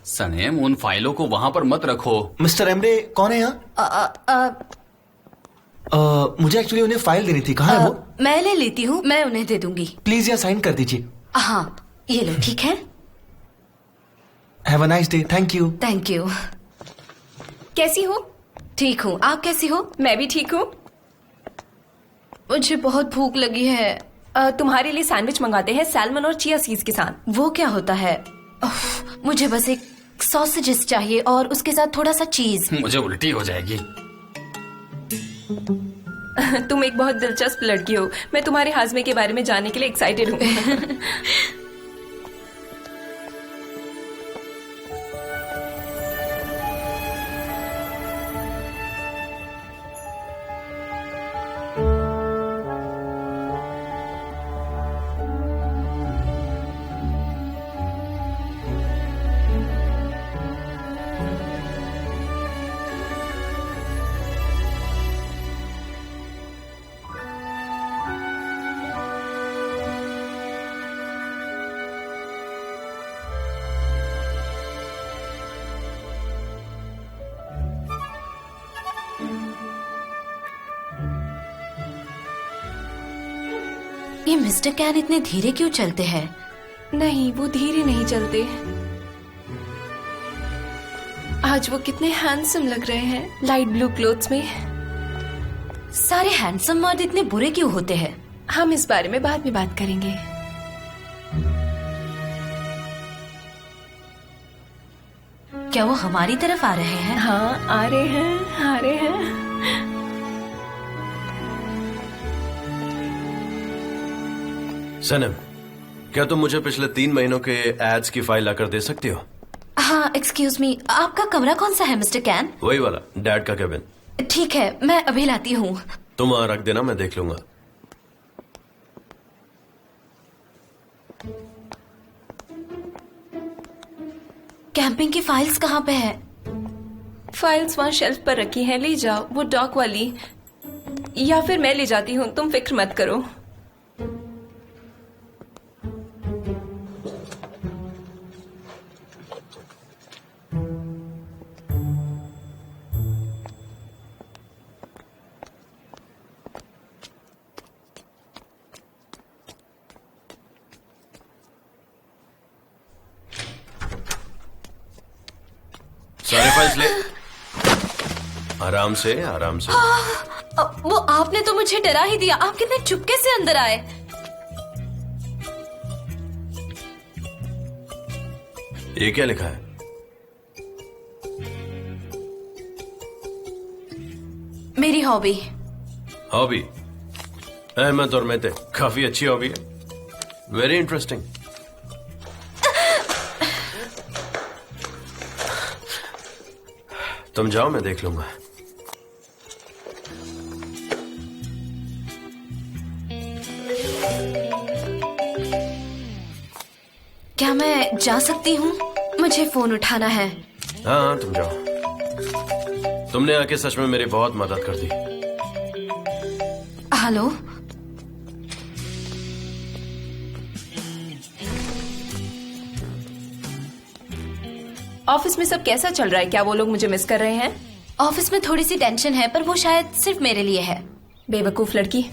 सनेम, उन फाइलों को वहां पर मत रखो। मिस्टर एमरे कौन है यहाँ? मुझे एक्चुअली उन्हें फाइल देनी थी। कहाँ है वो? मैं ले लेती हूँ, मैं उन्हें दे दूंगी। प्लीज यहाँ साइन कर दीजिए। हाँ, ये लो। ठीक है, have a nice day. Thank you. Thank you. कैसी हो? ठीक हूँ, आप कैसी हो? मैं भी ठीक हूँ। मुझे बहुत भूख लगी है। तुम्हारे लिए सैंडविच मंगाते हैं, सैल्मन और चिया सीड्स के साथ। वो क्या होता है? मुझे बस एक सॉसेजेस चाहिए और उसके साथ थोड़ा सा चीज। मुझे उल्टी हो जाएगी। तुम एक बहुत दिलचस्प लड़की हो। मैं तुम्हारे हाजमे के बारे में जानने के लिए एक्साइटेड हूँ। ये मिस्टर कैन इतने धीरे क्यों चलते हैं? नहीं, वो धीरे नहीं चलते। आज वो कितने हैंडसम लग रहे हैं लाइट ब्लू क्लोथ्स में। सारे हैंडसम मर्द इतने बुरे क्यों होते हैं? हम इस बारे में बाद में बात करेंगे। क्या वो हमारी तरफ आ रहे हैं? हाँ, आ रहे हैं, आ रहे हैं। सनम, क्या तुम मुझे पिछले 3 महीनों के एड्स की फाइल लाकर दे सकती हो? हाँ, एक्सक्यूज मी, आपका कमरा कौन सा है मिस्टर कैन? वही वाला, डैड का केबिन। ठीक है, मैं अभी लाती हूँ। तुम वहां रख देना, मैं देख लूंगा। कैंपिंग की फाइल्स कहाँ पे है? फाइल्स वहाँ शेल्फ पर रखी हैं, ले जाओ। वो डॉक वाली, या फिर मैं ले जाती हूँ, तुम फिक्र मत करो। सारे फाइल्स ले। आराम से, आराम से। वो आपने तो मुझे डरा ही दिया। आप कितने चुपके से अंदर आए? ये क्या लिखा है? मेरी हॉबी। हॉबी? अहमद और मेहते, काफी अच्छी हॉबी है। Very interesting. तुम जाओ, मैं देख लूंगा। क्या मैं जा सकती हूँ? मुझे फोन उठाना है। हाँ हाँ, तुम जाओ। तुमने आके सच में मेरी बहुत मदद कर दी। हेलो, ऑफिस में सब कैसा चल रहा है? क्या वो लोग मुझे मिस कर रहे हैं? ऑफिस में थोड़ी सी टेंशन है, पर वो शायद सिर्फ मेरे लिए है। बेवकूफ लड़की,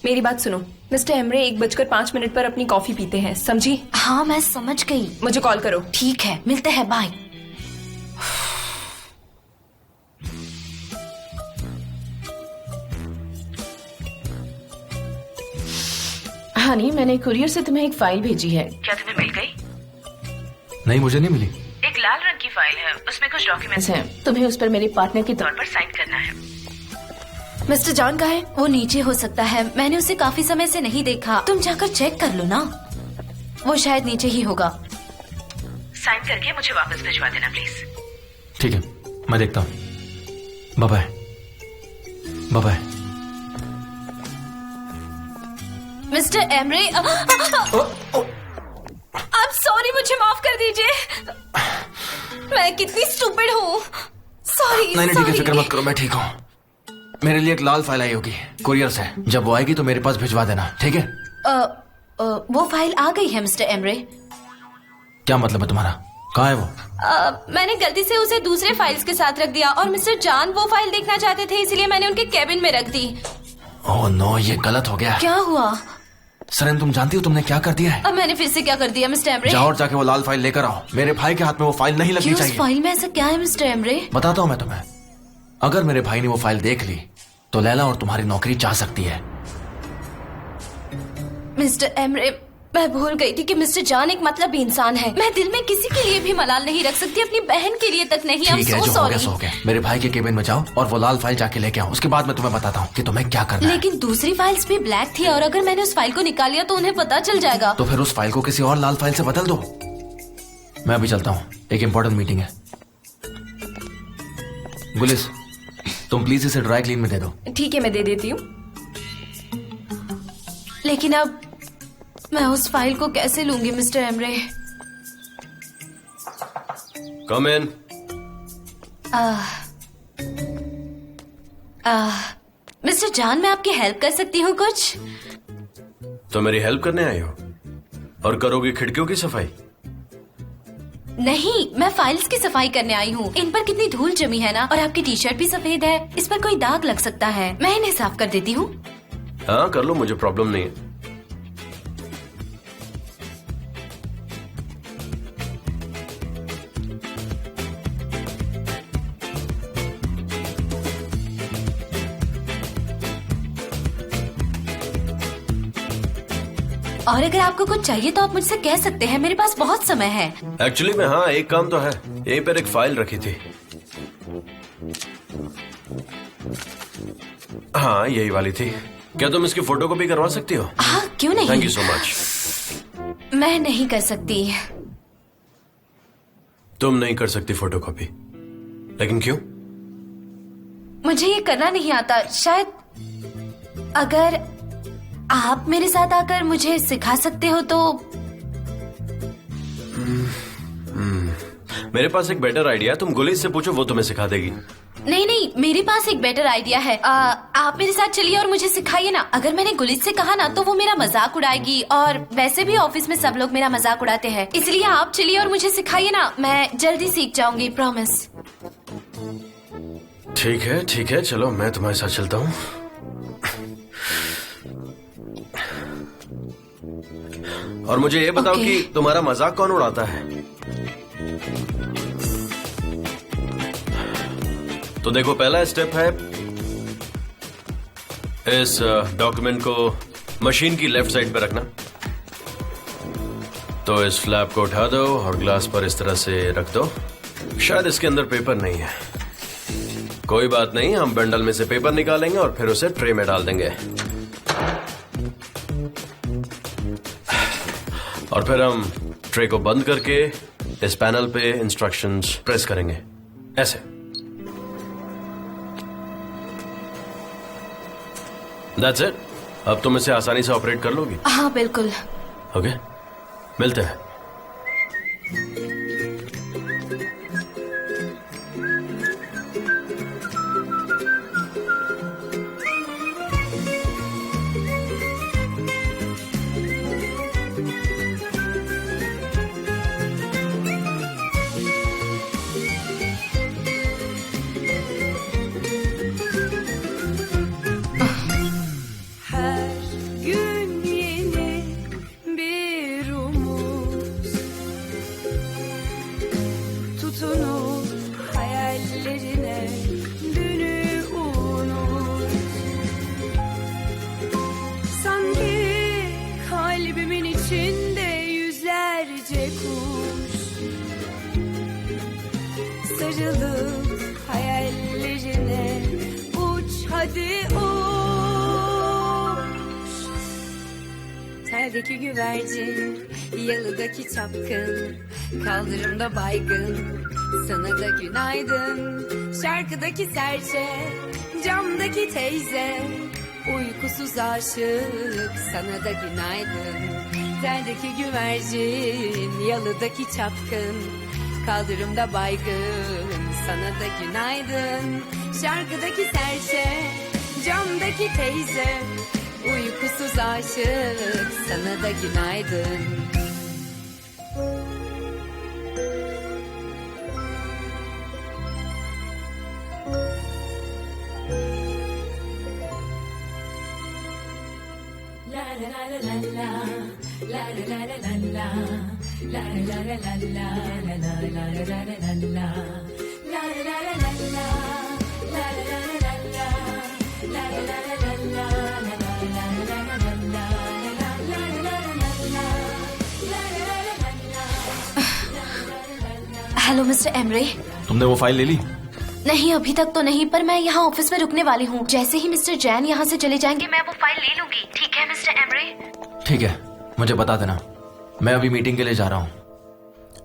मेरी बात सुनो। मिस्टर एमरे 1:05 पर अपनी कॉफी पीते हैं, समझी? हाँ, मैं समझ गई। मुझे कॉल करो। ठीक है, मिलते हैं, बाय। हनी, मैंने कुरियर से तुम्हें एक फाइल भेजी है। क्या तुम्हें मिल गई? नहीं, मुझे नहीं मिली। एक लाल रंग की फाइल है, उसमें कुछ डॉक्यूमेंट्स हैं। तुम्हें उस पर मेरे पार्टनर के तौर पर साइन करना है। मिस्टर जॉन का है? वो नीचे हो सकता है, मैंने उसे काफी समय से नहीं देखा। तुम जाकर चेक कर लो ना, वो शायद नीचे ही होगा। साइन करके मुझे वापस भिजवा देना प्लीज। ठीक है, मैं देखता हूँ। Bye bye. Bye bye. Mister Emre, I'm sorry, मुझे माफ कर दीजिए। मैं कितनी स्टूपिड हूँ। सॉरी। नहीं ठीक है, फिक्र मत करो, मैं ठीक हूँ। मेरे लिए एक लाल फाइल आई होगी कुरियर से। जब वो आएगी तो मेरे पास भिजवा देना, ठीक है? वो फाइल आ गई है मिस्टर एमरे। क्या मतलब है तुम्हारा? कहाँ है वो? मैंने गलती से उसे दूसरे फाइल्स के साथ रख दिया और मिस्टर जॉन वो फाइल देखना चाहते थे, इसलिए मैंने उनके केबिन में रख दी। ओह नो, ये गलत हो गया। क्या हुआ? सरन, तुम जानती हो तुमने क्या कर दिया है? अब मैंने फिर से क्या कर दिया मिस्टर एमरे? जाओ और जाके वो लाल फाइल लेकर आओ। मेरे भाई के हाथ में वो फाइल नहीं लगनी क्यों? चाहिए। उस फाइल में ऐसा क्या है मिस्टर एमरे? बताता हूँ मैं तुम्हें। अगर मेरे भाई ने वो फाइल देख ली तो लैला और तुम्हारी नौकरी जा सकती है। मिस्टर एमरे, मैं भूल गई थी कि मिस्टर जॉन एक मतलब इंसान है। मैं दिल में किसी के लिए भी मलाल नहीं रख सकती, अपनी बहन के लिए तक नहीं। ठीक है, जो हो गया सो हो गया। मेरे भाई के केबिन में जाओ और वो लाल फाइल जाके लेके आओ। उसके बाद मैं तुम्हें बताता हूँ कि तुम्हें क्या करना है। लेकिन दूसरी फाइल्स भी ब्लैक थी और अगर मैंने उस फाइल को निकाल लिया तो उन्हें पता चल जाएगा। तो फिर उस फाइल को किसी और लाल फाइल से बदल दो। मैं अभी चलता हूँ, एक इम्पोर्टेंट मीटिंग है। गुलिस, तुम प्लीज इसे ड्राई क्लीन में दे दो। ठीक है, मैं दे देती हूँ। लेकिन अब मैं उस फाइल को कैसे लूंगी मिस्टर एमरे? कम इन। मिस्टर जॉन, मैं आपकी हेल्प कर सकती हूँ कुछ? तो मेरी हेल्प करने आई हो और करोगी खिड़कियों की सफाई? नहीं, मैं फाइल्स की सफाई करने आई हूँ। इन पर कितनी धूल जमी है ना, और आपकी टी शर्ट भी सफेद है, इस पर कोई दाग लग सकता है। मैं इन्हें साफ कर देती हूँ। हाँ कर लो, मुझे प्रॉब्लम नहीं है। और अगर आपको कुछ चाहिए तो आप मुझसे कह सकते हैं, मेरे पास बहुत समय है। एक्चुअली में हाँ, एक काम तो है। यहीं पर एक फाइल रखी थी। हाँ, यही वाली थी। क्या तुम इसकी फोटो कॉपी करवा सकती हो? हाँ, क्यों नहीं। Thank you so much. मैं नहीं कर सकती। तुम नहीं कर सकती फोटो कॉपी, लेकिन क्यों? मुझे ये करना नहीं आता। शायद अगर आप मेरे साथ आकर मुझे सिखा सकते हो तो। मेरे पास एक बेटर आइडिया है, तुम गुलिस से पूछो, वो तुम्हें सिखा देगी। नहीं नहीं, मेरे पास एक बेटर आइडिया है। आप मेरे साथ चलिए और मुझे सिखाइए ना। अगर मैंने गुलिस से कहा ना तो वो मेरा मजाक उड़ाएगी, और वैसे भी ऑफिस में सब लोग मेरा मजाक उड़ाते हैं। इसलिए आप चलिए और मुझे सिखाइए ना, मैं जल्दी सीख जाऊंगी, प्रॉमिस। ठीक है, चलो मैं तुम्हारे साथ चलता हूँ। और मुझे ये बताओ Okay. कि तुम्हारा मजाक कौन उड़ाता है? तो देखो, पहला स्टेप है इस डॉक्यूमेंट को मशीन की लेफ्ट साइड पर रखना। तो इस फ्लैप को उठा दो और ग्लास पर इस तरह से रख दो। शायद इसके अंदर पेपर नहीं है, कोई बात नहीं, हम बंडल में से पेपर निकालेंगे और फिर उसे ट्रे में डाल देंगे। और फिर हम ट्रे को बंद करके इस पैनल पे इंस्ट्रक्शंस प्रेस करेंगे, ऐसे। That's it. अब तुम इसे आसानी से ऑपरेट कर लोगी। हाँ बिल्कुल। ओके, मिलते हैं। Her gün yeni bir umut, tutunur hayallerine, dünü unut. Sanki kalbimin içinde yüzlerce kuş, sarılıp hayallerine uç hadi uç. Teldeki güvercin, yalıdaki çapkın, kaldırımda baygın, sana da günaydın. Şarkıdaki serçe, camdaki teyze, uykusuz aşık, sana da günaydın. Teldeki güvercin, yalıdaki çapkın, kaldırımda baygın, sana da günaydın. Şarkıdaki serçe, camdaki teyze, uykusuz aşık, sana da günaydın. Hello mister Emre. तुमने वो file ले ली? नहीं, अभी तक तो नहीं, पर मैं यहाँ ऑफिस में रुकने वाली हूँ। जैसे ही मिस्टर जैन यहाँ से चले जाएंगे मैं वो फाइल ले लूंगी। ठीक है मिस्टर एमरे? ठीक है, मुझे बता देना। मैं अभी मीटिंग के लिए जा रहा हूँ।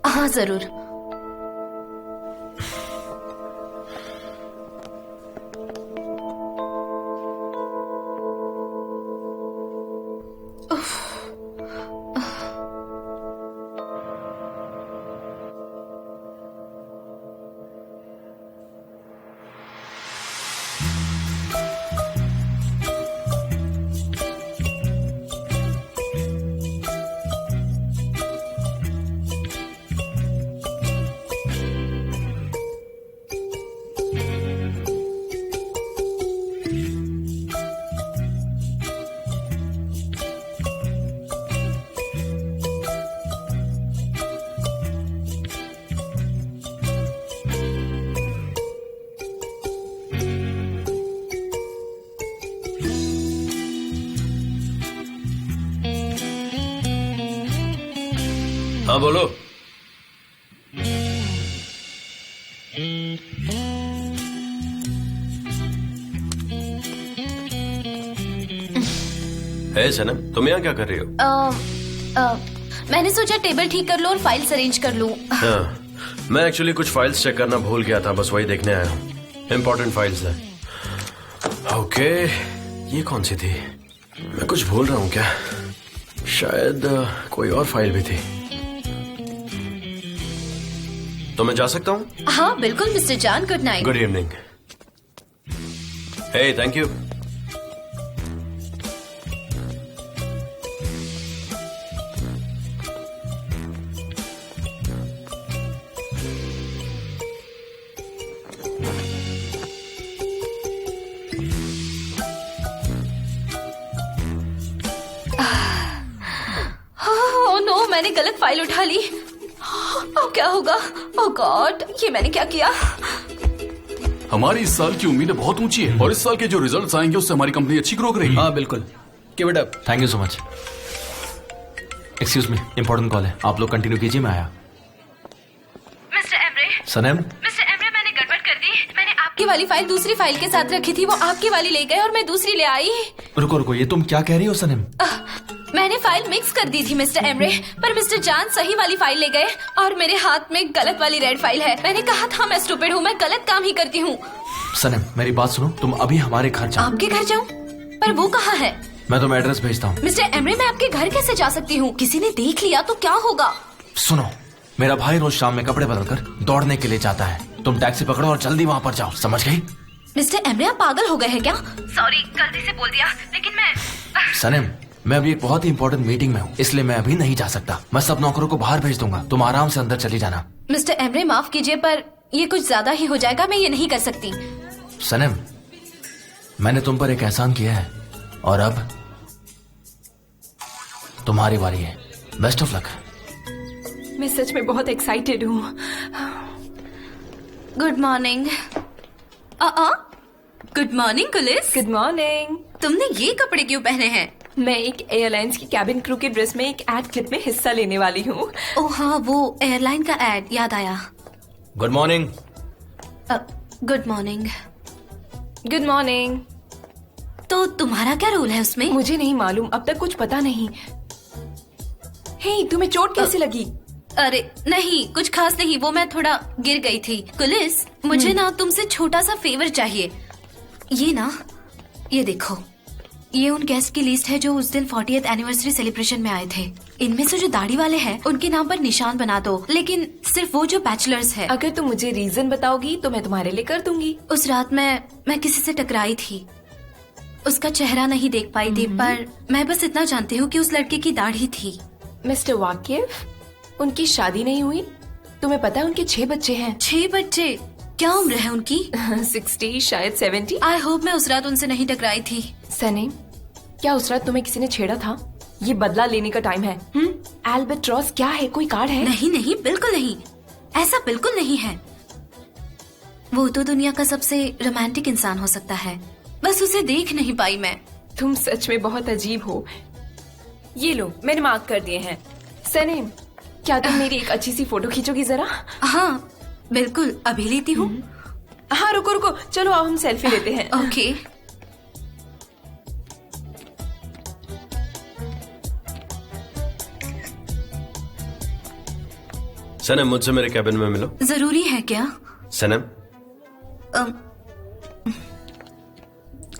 हाँ जरूर। हाँ बोलो। हे सनम, तुम यहाँ क्या कर रही हो? मैंने सोचा टेबल ठीक कर लो और फाइल्स अरेंज कर लूं। हाँ, मैं एक्चुअली कुछ फाइल्स चेक करना भूल गया था, बस वही देखने आया हूँ। इम्पोर्टेंट फाइल्स है। ओके, ये कौन सी थी? मैं कुछ भूल रहा हूँ क्या? शायद कोई और फाइल भी थी। तो मैं जा सकता हूँ? हाँ बिल्कुल mister Can, good night. Good evening. Hey, thank you. Oh no, मैंने गलत फाइल उठा ली। अब क्या होगा? ओह गॉड, ये मैंने क्या किया? हमारी इस साल की उम्मीदें बहुत ऊंची है और इस साल के जो रिजल्ट्स आएंगे उससे हमारी कंपनी अच्छी ग्रो करेगी। हाँ बिल्कुल, keep it up. Thank you so much. Excuse me, important call है, आप लोग कंटिन्यू कीजिए, मैं आया। Mister Emre. Sanam, mister Emre, मैंने गड़बड़ कर दी। मैंने आपकी वाली फाइल दूसरी फाइल के साथ रखी थी, वो आपकी वाली ले गए और मैं दूसरी ले आई। रुको रुको, ये तुम क्या कह रही हो सनम? मैंने फाइल मिक्स कर दी थी मिस्टर एमरे, पर मिस्टर जान सही वाली फाइल ले गए और मेरे हाथ में गलत वाली रेड फाइल है। मैंने कहा था मैं स्टूपिड हूँ, मैं गलत काम ही करती हूँ। सनम, मेरी बात सुनो, तुम अभी हमारे घर जाओ। आपके घर जाऊँ? पर वो कहाँ है? मैं तुम्हें एड्रेस भेजता हूँ। मिस्टर एमरे, मैं आपके घर कैसे जा सकती हूँ? किसी ने देख लिया तो क्या होगा? सुनो, मेरा भाई रोज शाम में कपड़े बदलकर दौड़ने के लिए जाता है। तुम टैक्सी पकड़ो और जल्दी वहाँ पर जाओ, समझ गई? मिस्टर एमरे, आप पागल हो गए हैं क्या? सॉरी, गलती से बोल दिया, लेकिन मैं सनम, मैं अभी एक बहुत ही इंपॉर्टेंट मीटिंग में हूँ, इसलिए मैं अभी नहीं जा सकता। मैं सब नौकरों को बाहर भेज दूंगा, तुम आराम से अंदर चली जाना। मिस्टर एमरे, माफ कीजिए पर ये कुछ ज्यादा ही हो जाएगा, मैं ये नहीं कर सकती। सनम, मैंने तुम पर एक एहसान किया है और अब तुम्हारी बारी है। Best of luck. मैं सच में बहुत एक्साइटेड हूँ। Good morning. गुड मॉर्निंग कुलिस। Good morning. तुमने ये कपड़े क्यों पहने हैं? मैं एक एयरलाइंस की कैबिन क्रू की ड्रेस में एक एड क्लिप में हिस्सा लेने वाली हूँ। ओह हाँ, वो एयरलाइन का एड, याद आया। Good morning. Good morning. Good morning. तो तुम्हारा क्या रोल है उसमें? मुझे नहीं मालूम, अब तक कुछ पता नहीं। हे, तुम्हें चोट कैसे लगी? अरे नहीं, कुछ खास नहीं, वो मैं थोड़ा गिर गई थी। कुलिस, मुझे ना तुमसे छोटा सा फेवर चाहिए। ये ना, ये देखो, ये उन गेस्ट की लिस्ट है जो उस दिन 40th एनिवर्सरी सेलिब्रेशन में आए थे। इनमें से जो दाढ़ी वाले हैं उनके नाम पर निशान बना दो, लेकिन सिर्फ वो जो बैचलर्स है। अगर तुम मुझे रीजन बताओगी तो मैं तुम्हारे लिए कर दूंगी। उस रात मैं किसी से टकराई थी, उसका चेहरा नहीं देख पाई थी, पर मैं बस इतना जानती हूँ कि उस लड़के की दाढ़ी थी। मिस्टर वाकिफ, उनकी शादी नहीं हुई? तुम्हें पता है उनके 6 बच्चे हैं। 6 बच्चे? क्या उम्र है उनकी? 60, शायद 70। आई होप मैं उस रात उनसे नहीं टकराई थी। सनी, क्या उस रात तुम्हें किसी ने छेड़ा था? ये बदला लेने का टाइम है। एल्बाट्रॉस क्या है? कोई कार्ड है? नहीं नहीं, बिल्कुल नहीं, ऐसा बिल्कुल नहीं है। वो तो दुनिया का सबसे रोमांटिक इंसान हो सकता है, बस उसे देख नहीं पाई मैं। तुम सच में बहुत अजीब हो। ये लो, मैंने मार्क कर दिए हैं। सनीम, क्या तुम मेरी एक अच्छी सी फोटो खींचोगी जरा? हाँ बिल्कुल, अभी लेती हूँ। हाँ रुको रुको, चलो आओ हम सेल्फी लेते हैं। ओके। सनम, मुझसे मेरे कैबिन में मिलो। जरूरी है क्या? सनम,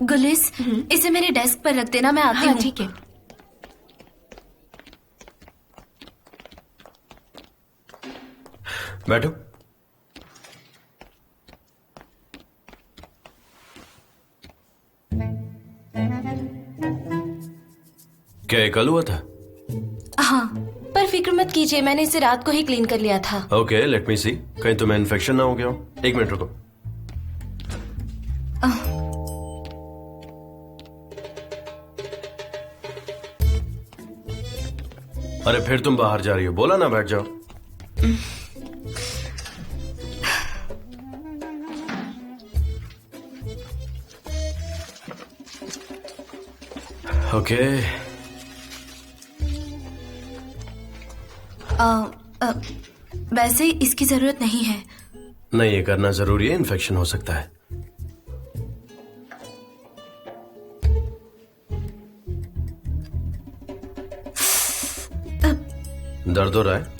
गुलिस, इसे मेरे डेस्क पर रख देना, मैं आती हाँ हूँ। ठीक है। बैठो। क्या ये कल हुआ था? हाँ, पर फिक्र मत कीजिए, मैंने इसे रात को ही क्लीन कर लिया था। ओके, लेट मी सी। कहीं तुम्हें इन्फेक्शन ना हो गया हो? एक मिनट रुको। अरे फिर तुम बाहर जा रही हो, बोला ना बैठ जाओ। ओके। वैसे इसकी जरूरत नहीं है। नहीं, ये करना जरूरी है, इन्फेक्शन हो सकता है। दर्द हो रहा है?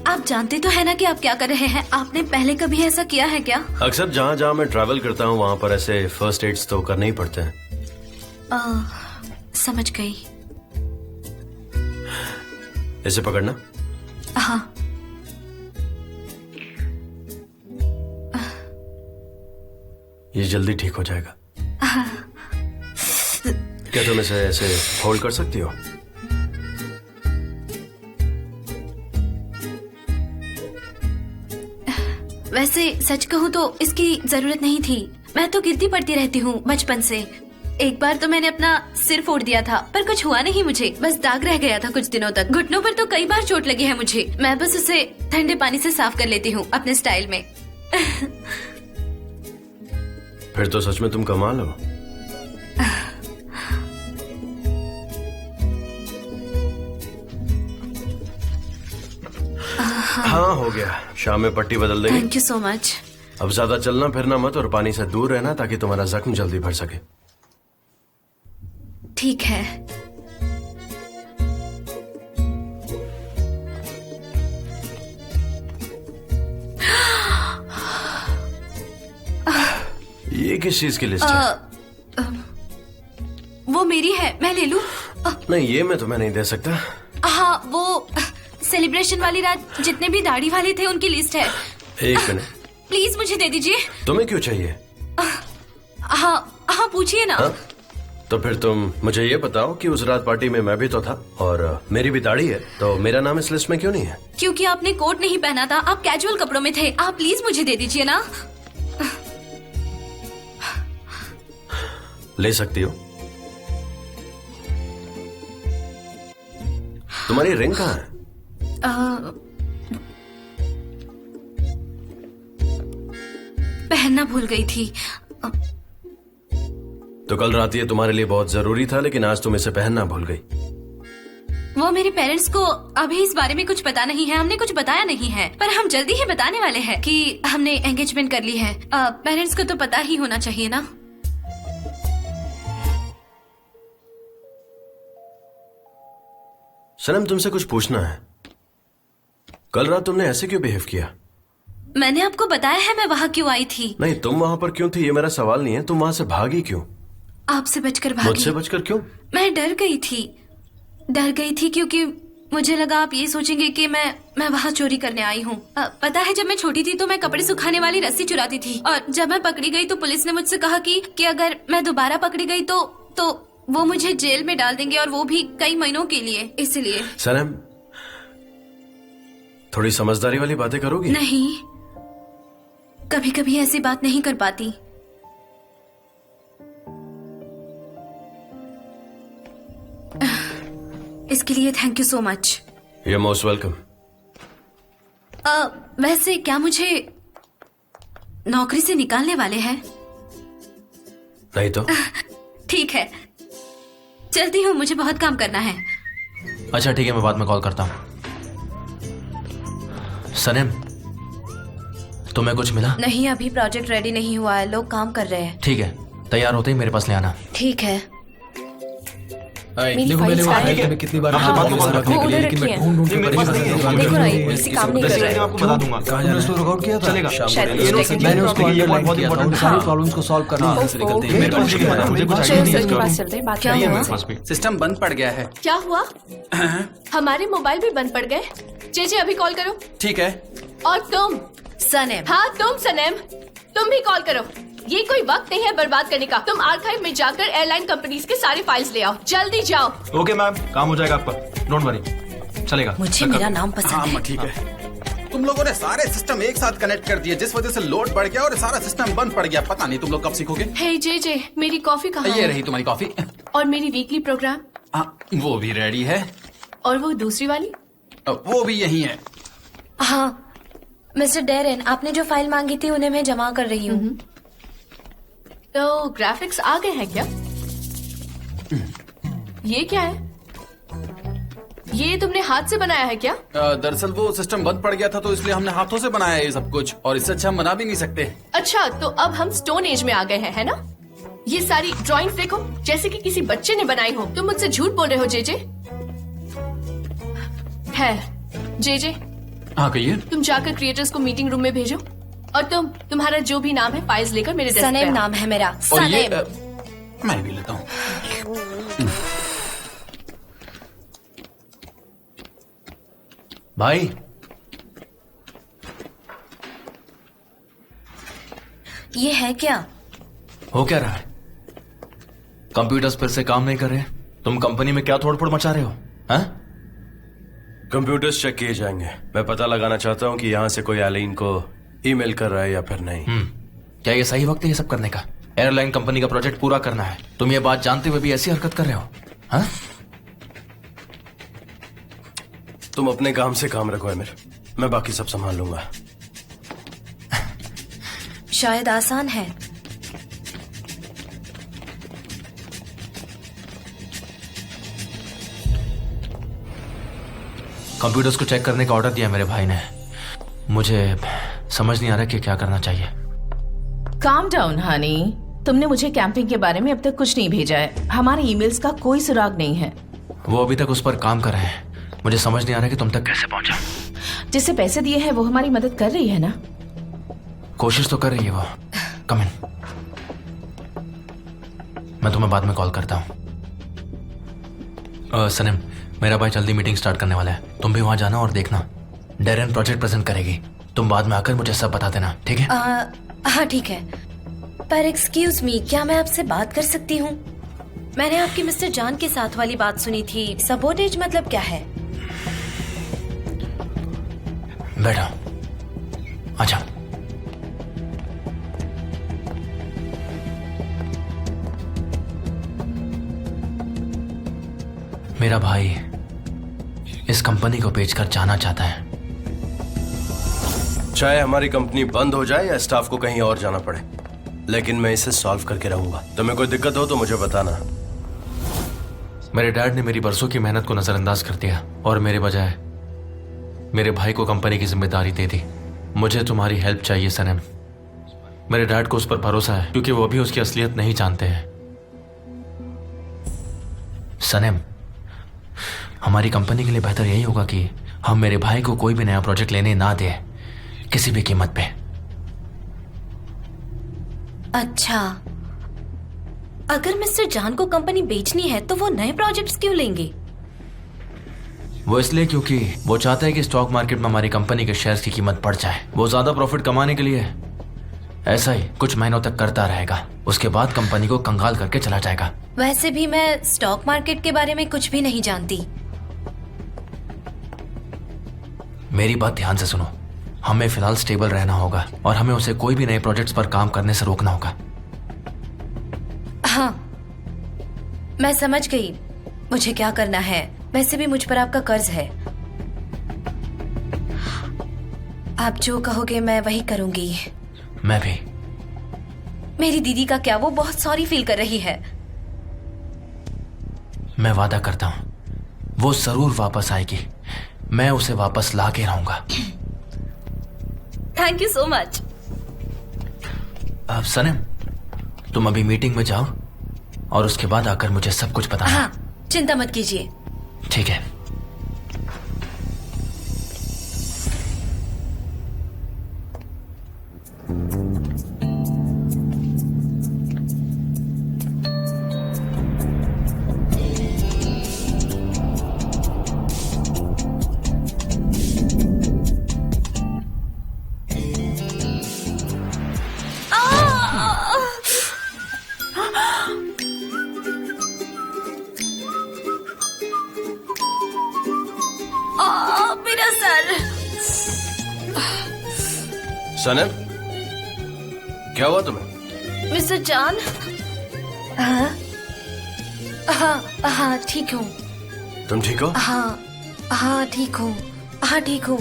आप जानते तो है ना कि आप क्या कर रहे हैं? आपने पहले कभी ऐसा किया है क्या? अक्सर जहां जहां मैं ट्रैवल करता हूं वहां पर ऐसे फर्स्ट एड्स तो करने ही पड़ते हैं। समझ गई। इसे पकड़ना। हाँ। ये जल्दी ठीक हो जाएगा। क्या तुम इसे ऐसे होल्ड कर सकती हो? वैसे सच कहूँ तो इसकी जरूरत नहीं थी। मैं तो गिरती पड़ती रहती हूँ बचपन से। एक बार तो मैंने अपना सिर फोड़ दिया था, पर कुछ हुआ नहीं मुझे, बस दाग रह गया था कुछ दिनों तक। घुटनों पर तो कई बार चोट लगी है मुझे। मैं बस उसे ठंडे पानी से साफ कर लेती हूँ अपने स्टाइल में। फिर तो सच में तुम कमाल हो। हाँ, हो गया। शाम में पट्टी बदल देंगे। Thank you so much. अब ज्यादा चलना फिरना मत और पानी से दूर रहना ताकि तुम्हारा जख्म जल्दी भर सके। ठीक है। ये किस चीज की लिस्ट है? वो मेरी है, मैं ले लूं? नहीं, ये मैं तुम्हें नहीं दे सकता। हाँ, वो सेलिब्रेशन वाली रात जितने भी दाढ़ी वाले थे उनकी लिस्ट है। एक मिनट, प्लीज मुझे दे दीजिए। तुम्हें क्यों चाहिए? हाँ हाँ, पूछिए ना। हाँ? तो फिर तुम मुझे ये बताओ कि उस रात पार्टी में मैं भी तो था और मेरी भी दाढ़ी है, तो मेरा नाम इस लिस्ट में क्यों नहीं है? क्योंकि आपने कोट नहीं पहना था, आप कैजुअल कपड़ों में थे। आप प्लीज मुझे दे दीजिए ना। ले सकती हो। तुम्हारी रिंग कहाँ है? पहनना भूल गई थी। तो कल रात ये तुम्हारे लिए बहुत जरूरी था, लेकिन आज तुम इसे पहनना भूल गई। वो मेरे पेरेंट्स को अभी इस बारे में कुछ पता नहीं है, हमने कुछ बताया नहीं है, पर हम जल्दी ही बताने वाले हैं कि हमने एंगेजमेंट कर ली है। पेरेंट्स को तो पता ही होना चाहिए ना। सनम, तुमसे कुछ पूछना है। कल रात तुमने ऐसे क्यों बिहेव किया? मैंने आपको बताया है मैं वहाँ क्यों आई थी। नहीं, तुम वहां पर क्यों थी ये मेरा सवाल नहीं है। तुम वहां से भागी क्यों? आपसे बचकर भागी। मुझसे बचकर क्यों? मैं डर गई थी क्योंकि मुझे लगा आप ये सोचेंगे कि मैं वहाँ चोरी करने आई हूँ। पता है, जब मैं छोटी थी तो मैं कपड़े सुखाने वाली रस्सी चुराती थी, और जब मैं पकड़ी गई तो पुलिस ने मुझसे कहा कि अगर मैं दोबारा पकड़ी गई तो वो मुझे जेल में डाल देंगे और वो भी कई महीनों के लिए, इसलिए। सनम, थोड़ी समझदारी वाली बातें करोगी? नहीं, कभी कभी ऐसी बात नहीं कर पाती। इसके लिए thank you so much. You are most welcome. वैसे क्या मुझे नौकरी से निकालने वाले हैं? नहीं तो? ठीक है, चलती हूँ, मुझे बहुत काम करना है। अच्छा ठीक है, मैं बाद में कॉल करता हूँ। सनम, तुम्हें कुछ मिला? नहीं, अभी प्रोजेक्ट रेडी नहीं हुआ है, लोग काम कर रहे हैं। ठीक है, तैयार होते ही मेरे पास ले आना। ठीक है। मेरी फाइल्स गायब हैं। कितनी बार हाँ, वो उधर रखी हैं। देखो ना, ये किसी काम नहीं कर रहा है। आपको बता दूंगा। तुमने उसको रिकॉर्ड किया था? चलेगा। शायद कुछ मैंने उसको technical ये problem बहुत किया था। इंपॉर्टेंट सारी प्रॉब्लम्स को सॉल्व करना है। मुझे कुछ चलो सर के पास चलते हैं, बात क्या करते हुआ? हैं। सिस्टम बंद पड़ गया है। क्या हुआ? हमारे मोबाइल भी बंद पड़ गए। जे अभी कॉल करो। ठीक है। और तुम सनम। हाँ तुम सनम, तुम भी कॉल करो। ये कोई वक्त नहीं है बर्बाद करने का। तुम आर्काइव में जाकर एयरलाइन कंपनीज के सारे फाइल्स ले आओ, जल्दी जाओ। ओके मैम, काम हो जाएगा आपका, डोंट वरी, चलेगा। मुझे मेरा नाम पसंद है। हाँ ठीक है। तुम लोगों ने सारे सिस्टम एक साथ कनेक्ट कर दिए, जिस वजह से लोड बढ़ गया और सारा सिस्टम बंद पड़ गया। पता नहीं तुम लोग कब सीखोगे। हे जे मेरी कॉफी कहाँ ये है? रही तुम्हारी कॉफी। और मेरी वीकली प्रोग्राम? वो भी रेडी है। और वो दूसरी वाली? वो भी यही है। हाँ मिस्टर डेरेन, आपने जो फाइल मांगी थी उन्हें मैं जमा कर रही हूँ। तो ग्राफिक्स आ गए हैं क्या? ये क्या है? ये तुमने हाथ से बनाया है क्या? दरअसल वो सिस्टम बंद पड़ गया था तो इसलिए हमने हाथों से बनाया ये सब कुछ, और इससे अच्छा हम बना भी नहीं सकते। अच्छा, तो अब हम स्टोन एज में आ गए हैं, है ना? ये सारी ड्राइंग्स देखो, जैसे कि किसी बच्चे ने बनाई हो। तुम मुझसे झूठ बोल रहे हो जे जे। हाँ कहिए। तुम जाकर क्रिएटर्स को मीटिंग रूम में भेजो, और तुम्हारा जो भी नाम है फाइल्स लेकर मेरे डेस्क पे सनम आओ। नाम है मेरा। और ये सनम। मैं भी लेता हूँ। भाई, ये है क्या? हो क्या रहा है? कंप्यूटर्स फिर से काम नहीं कर रहे? तुम कंपनी में क्या तोड़फोड़ मचा रहे हो? हाँ? कंप्यूटर्स चेक किए जाएंगे। मैं पता लगाना चाहता हूँ कि यहाँ से कोई एलिन को ईमेल कर रहा है या फिर नहीं। क्या ये सही वक्त है ये सब करने का? एयरलाइन कंपनी का प्रोजेक्ट पूरा करना है, तुम ये बात जानते हुए भी ऐसी हरकत कर रहे हो? हाँ? तुम अपने काम से काम रखो अमीर, मैं बाकी सब संभाल लूंगा। शायद आसान है। कंप्यूटर्स को चेक करने का ऑर्डर दिया मेरे भाई ने। मुझे समझ नहीं आ रहा कि क्या करना चाहिए। काम डाउन हनी, तुमने मुझे कैंपिंग के बारे में अब तक कुछ नहीं भेजा है। हमारे ईमेल्स का कोई सुराग नहीं है। वो अभी तक उस पर काम कर रहे हैं। मुझे समझ नहीं आ रहा कि तुम तक कैसे पहुंचा। जिससे पैसे दिए हैं वो हमारी मदद कर रही है ना? कोशिश तो कर रही है वो। कम इन, मैं तुम्हें बाद में कॉल करता हूँ। सनम, मेरा भाई जल्दी मीटिंग स्टार्ट करने वाला है, तुम भी वहां जाना और देखना। डेरेन प्रोजेक्ट प्रेजेंट करेगी, तुम बाद में आकर मुझे सब बता देना, ठीक है? हाँ ठीक है, पर एक्सक्यूज मी, क्या मैं आपसे बात कर सकती हूँ? मैंने आपकी मिस्टर जान के साथ वाली बात सुनी थी। सबोटेज मतलब क्या है? बैठो, अच्छा। मेरा भाई इस कंपनी को बेचकर जाना चाहता है। चाहे हमारी कंपनी बंद हो जाए या स्टाफ को कहीं और जाना पड़े, लेकिन मैं इसे सॉल्व करके रहूंगा। तुम्हें कोई दिक्कत हो तो मुझे बताना। मेरे डैड ने मेरी बरसों की मेहनत को नजरअंदाज कर दिया और मेरे बजाय मेरे भाई को कंपनी की जिम्मेदारी दे दी। मुझे तुम्हारी हेल्प चाहिए सनम। मेरे डैड को उस पर भरोसा है क्योंकि वो भी उसकी असलियत नहीं जानते हैं। सनम, हमारी कंपनी के लिए बेहतर यही होगा कि हम मेरे भाई को कोई भी नया प्रोजेक्ट लेने ना दें, किसी भी कीमत पे। अच्छा, अगर मिस्टर जान को कंपनी बेचनी है तो वो नए प्रोजेक्ट्स क्यों लेंगे? वो इसलिए क्योंकि वो चाहता है कि स्टॉक मार्केट में हमारी कंपनी के शेयर्स की कीमत बढ़ जाए। वो ज्यादा प्रॉफिट कमाने के लिए ऐसा ही कुछ महीनों तक करता रहेगा, उसके बाद कंपनी को कंगाल करके चला जाएगा। वैसे भी मैं स्टॉक मार्केट के बारे में कुछ भी नहीं जानती। मेरी बात ध्यान से सुनो, हमें फिलहाल स्टेबल रहना होगा और हमें उसे कोई भी नए प्रोजेक्ट्स पर काम करने से रोकना होगा। हाँ, मैं समझ गई मुझे क्या करना है। वैसे भी मुझ पर आपका कर्ज है। आप जो कहोगे मैं वही करूंगी। मैं भी। मेरी दीदी का क्या, वो बहुत सॉरी फील कर रही है। मैं वादा करता हूं वो जरूर वापस आएगी। मैं उसे वापस ला के रहूंगा। Thank you so much. अब सनम, तुम अभी मीटिंग में जाओ और उसके बाद आकर मुझे सब कुछ बताना। हाँ, चिंता मत कीजिए। ठीक है। मेरा सर। सनम, क्या हुआ तुम्हें? मिस्टर जान। हाँ हाँ हाँ ठीक हूँ। तुम ठीक हो? हाँ हाँ ठीक हूँ। हाँ ठीक हूँ।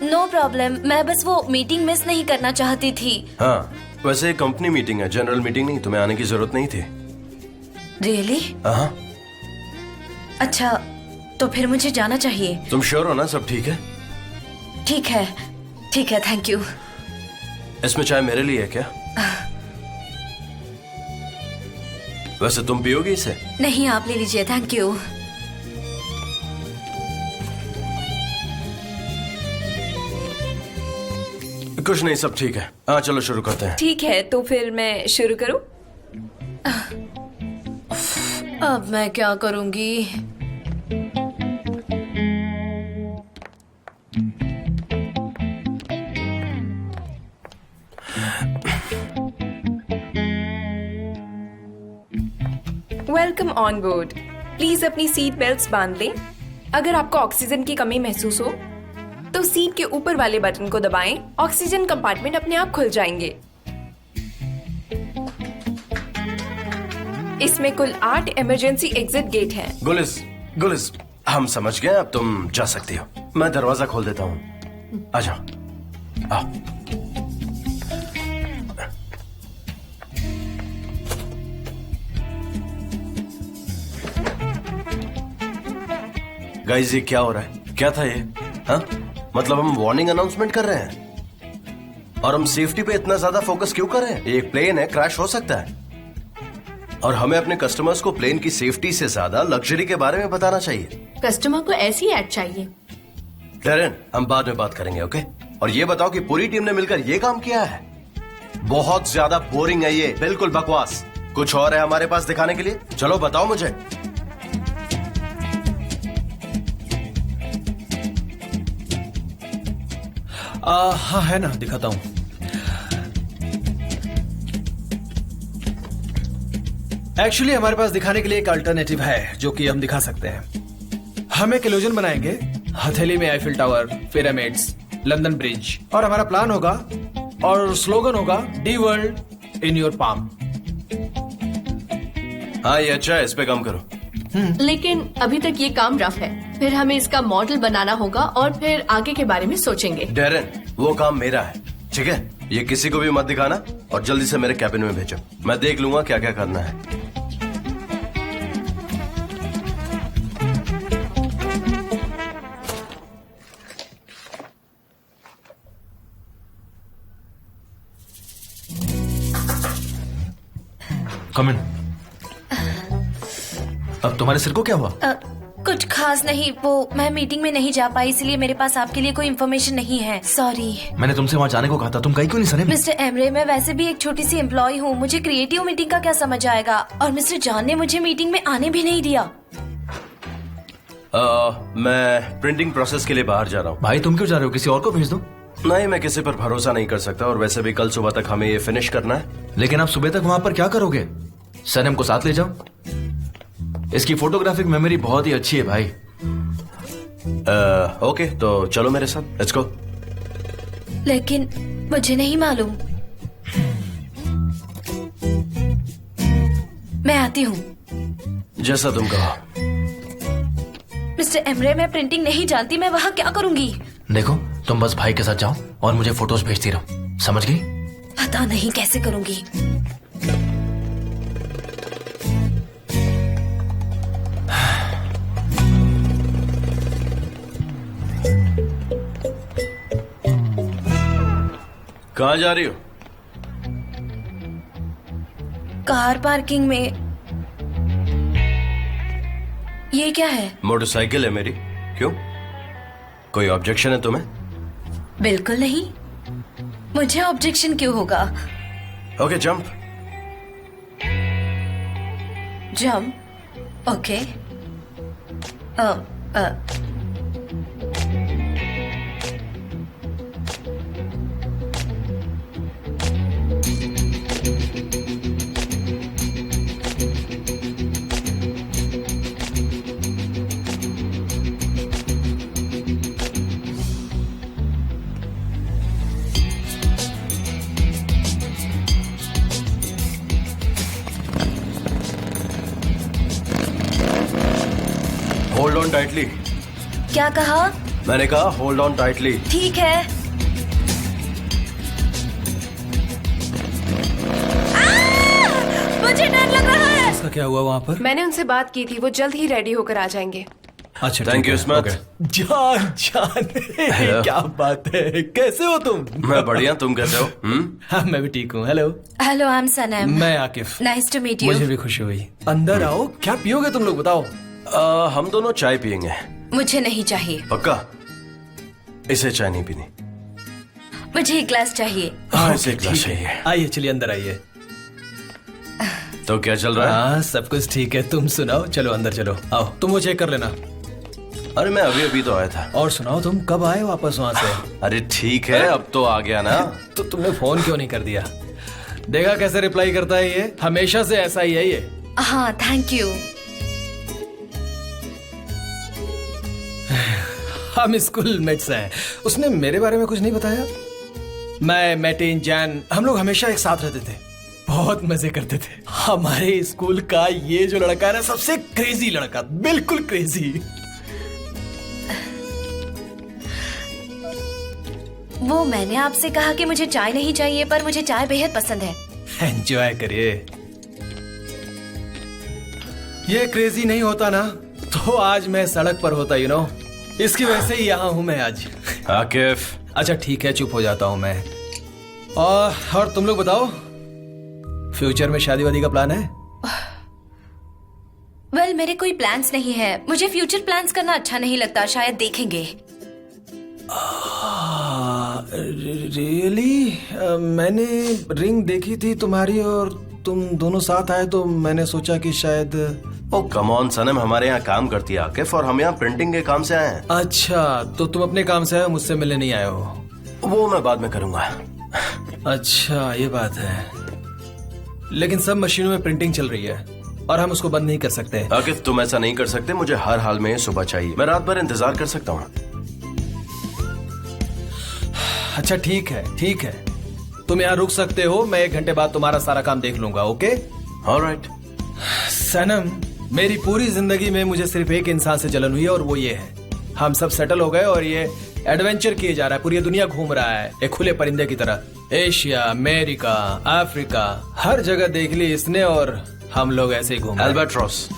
No problem. मैं बस वो मीटिंग मिस नहीं करना चाहती थी। हाँ, वैसे कंपनी मीटिंग है, जनरल मीटिंग नहीं। तुम्हें आने की जरूरत नहीं थी। रियली? हाँ। अच्छा, तो फिर मुझे जाना चाहिए। तुम श्योर हो ना सब ठीक है? ठीक है, थैंक यू। इसमें चाय मेरे लिए है क्या? वैसे तुम पियोगी इसे? नहीं, आप ले लीजिए, थैंक यू। कुछ नहीं, सब ठीक है। हाँ चलो शुरू करते हैं। ठीक है, तो फिर मैं शुरू करूं? अब मैं क्या करूंगी? Welcome on board. प्लीज अपनी सीट बेल्ट्स बांध लें। अगर आपको ऑक्सीजन की कमी महसूस हो तो सीट के ऊपर वाले बटन को दबाएं। ऑक्सीजन कंपार्टमेंट अपने आप खुल जाएंगे। इसमें कुल 8 इमरजेंसी एग्जिट गेट हैं। गुलिस, हम समझ गए। अब तुम जा सकती हो। मैं दरवाजा खोल देता हूँ। आ जाओ। आओ। गाइस, ये क्या हो रहा है? क्या था ये? हाँ, मतलब हम वार्निंग अनाउंसमेंट कर रहे हैं और हम सेफ्टी पे इतना ज्यादा फोकस क्यों कर रहे हैं? एक प्लेन है, क्रैश हो सकता है और हमें अपने कस्टमर्स को प्लेन की सेफ्टी से ज्यादा लग्जरी के बारे में बताना चाहिए। कस्टमर को ऐसी ऐड चाहिए। डेरेन, हम बाद में बात करेंगे, ओके? और ये बताओ कि पूरी टीम ने मिलकर ये काम किया है? बहुत ज्यादा बोरिंग है ये, बिल्कुल बकवास। कुछ और है हमारे पास दिखाने के लिए? चलो बताओ मुझे। हाँ है ना, दिखाता हूं। एक्चुअली हमारे पास दिखाने के लिए एक अल्टरनेटिव है जो कि हम दिखा सकते हैं। हम एक इल्यूजन बनाएंगे, हथेली में Eiffel tower, pyramids, London bridge, और हमारा प्लान होगा और स्लोगन होगा D world in your palm. हाँ, ये अच्छा है, इस पे काम करो। लेकिन अभी तक ये काम रफ है। फिर हमें इसका मॉडल बनाना होगा और फिर आगे के बारे में सोचेंगे। डेरेन, वो काम मेरा है, ठीक है? ये किसी को भी मत दिखाना और जल्दी से मेरे कैबिन में भेजो। मैं देख लूंगा क्या क्या करना है। कम इन। अब तुम्हारे सिर को क्या हुआ? कुछ खास नहीं, वो मैं मीटिंग में नहीं जा पाई, इसलिए मेरे पास आपके लिए कोई इन्फॉर्मेशन नहीं है। सॉरी। मैंने तुमसे वहां जाने को कहा था, तुम गई क्यों नहीं सनम? मिस्टर एमरे, मैं वैसे भी एक छोटी सी एम्प्लॉय हूँ, मुझे क्रिएटिव मीटिंग का क्या समझ आएगा। और मिस्टर जान ने मुझे मीटिंग में आने भी नहीं दिया। मैं प्रिंटिंग प्रोसेस के लिए बाहर जा रहा हूँ। भाई तुम क्यों जा रहे हो? किसी और को भेज दो। नहीं, मैं किसी पर भरोसा नहीं कर सकता, और वैसे भी कल सुबह तक हमें ये फिनिश करना है। लेकिन आप सुबह तक वहां पर क्या करोगे? सनम को साथ ले जाओ। इसकी फोटोग्राफिक मेमोरी बहुत ही अच्छी है भाई। ओके, तो चलो मेरे साथ, लेट्स गो। लेकिन मुझे नहीं मालूम। मैं आती हूँ। जैसा तुम कहो। मिस्टर एमरे, मैं प्रिंटिंग नहीं जानती, मैं वहाँ क्या करूँगी? देखो, तुम बस भाई के साथ जाओ और मुझे फोटोज भेजती रहो, समझ गई? पता नहीं कैसे करूँगी। कहाँ जा रही हो? कार पार्किंग में। ये क्या है? मोटरसाइकिल है मेरी। क्यों, कोई ऑब्जेक्शन है तुम्हें? बिल्कुल नहीं। मुझे ऑब्जेक्शन क्यों होगा? Okay, jump. Jump? Okay. Hold on tightly. क्या कहा? मैंने कहा होल्ड ऑन टाइटली। ठीक है। मुझे डर लग रहा है। इसका क्या हुआ वहाँ पर? मैंने उनसे बात की थी, वो जल्द ही रेडी होकर आ जाएंगे। अच्छा, थैंक यू स्मिथ। जान जान क्या बात है, कैसे हो तुम? मैं बढ़िया, तुम कैसे हो? हाँ, मैं भी ठीक हूँ। Hello. Hello, I am Sanem. मैं Akif. Nice to meet you. मुझे भी खुशी हुई। अंदर आओ। क्या पियोगे तुम लोग, बताओ? हम दोनों चाय पियेंगे। मुझे नहीं चाहिए। पक्का? इसे चाय नहीं पीनी? मुझे एक ग्लास चाहिए। हाँ, इसे एक ग्लास चाहिए। आइए, चलिए अंदर आइए। तो क्या चल रहा है? हाँ, सब कुछ ठीक है। तुम सुनाओ। चलो अंदर चलो, आओ। तुम वो चेक कर लेना। अरे मैं अभी अभी तो आया था। और सुनाओ, तुम कब आए वापस वहाँ से? अरे ठीक है, अब तो आ गया ना। तो तुमने फोन क्यों नहीं कर दिया? देखा कैसे रिप्लाई करता है ये, हमेशा से ऐसा ही है ये। हाँ, थैंक यू। हम स्कूल मेट्स हैं। उसने मेरे बारे में कुछ नहीं बताया? मैं, मैटिन, जैन, हम लोग हमेशा एक साथ रहते थे, बहुत मजे करते थे। हमारे स्कूल का ये जो लड़का है ना, सबसे क्रेजी लड़का, बिल्कुल क्रेजी। वो मैंने आपसे कहा कि मुझे चाय नहीं चाहिए, पर मुझे चाय बेहद पसंद है। एंजॉय करिए। ये क्रेजी नहीं होता ना तो आज मैं सड़क पर होता, यू नो। इसकी वजह से ही यहाँ हूँ मैं आज। आकिफ। अच्छा ठीक है, चुप हो जाता हूँ मैं। और तुम लोग बताओ, फ्यूचर में शादी वादी का प्लान है? वेल, मेरे कोई प्लान्स नहीं है। मुझे फ्यूचर प्लान्स करना अच्छा नहीं लगता, शायद देखेंगे। रियली? मैंने रिंग देखी थी तुम्हारी और तुम दोनों साथ आए, तो मैंने सोचा कि शायद। ओ कम ऑन सनम, हमारे यहाँ काम करती है आकिफ, और हम यहाँ प्रिंटिंग के काम से आए हैं। अच्छा, तो तुम अपने काम से आए हो, मुझसे मिलने नहीं आए हो? वो मैं बाद में करूंगा। अच्छा, ये बात है। लेकिन सब मशीनों में प्रिंटिंग चल रही है और हम उसको बंद नहीं कर सकते। आकिफ, तुम ऐसा नहीं कर सकते। मुझे हर हाल में सुबह चाहिए। मैं रात भर इंतजार कर सकता हूँ। अच्छा ठीक है, ठीक है। तुम यहाँ रुक सकते हो, मैं 1 घंटे बाद तुम्हारा सारा काम देख लूंगा। ओके? ऑलराइट। सनम, मेरी पूरी जिंदगी में मुझे सिर्फ एक इंसान से जलन हुई है और वो ये है। हम सब सेटल हो गए और ये एडवेंचर किए जा रहा है, पूरी दुनिया घूम रहा है एक खुले परिंदे की तरह। एशिया, अमेरिका, अफ्रीका, हर जगह देख ली इसने और हम लोग ऐसे ही घूम रहे हैं। अल्बाट्रॉस।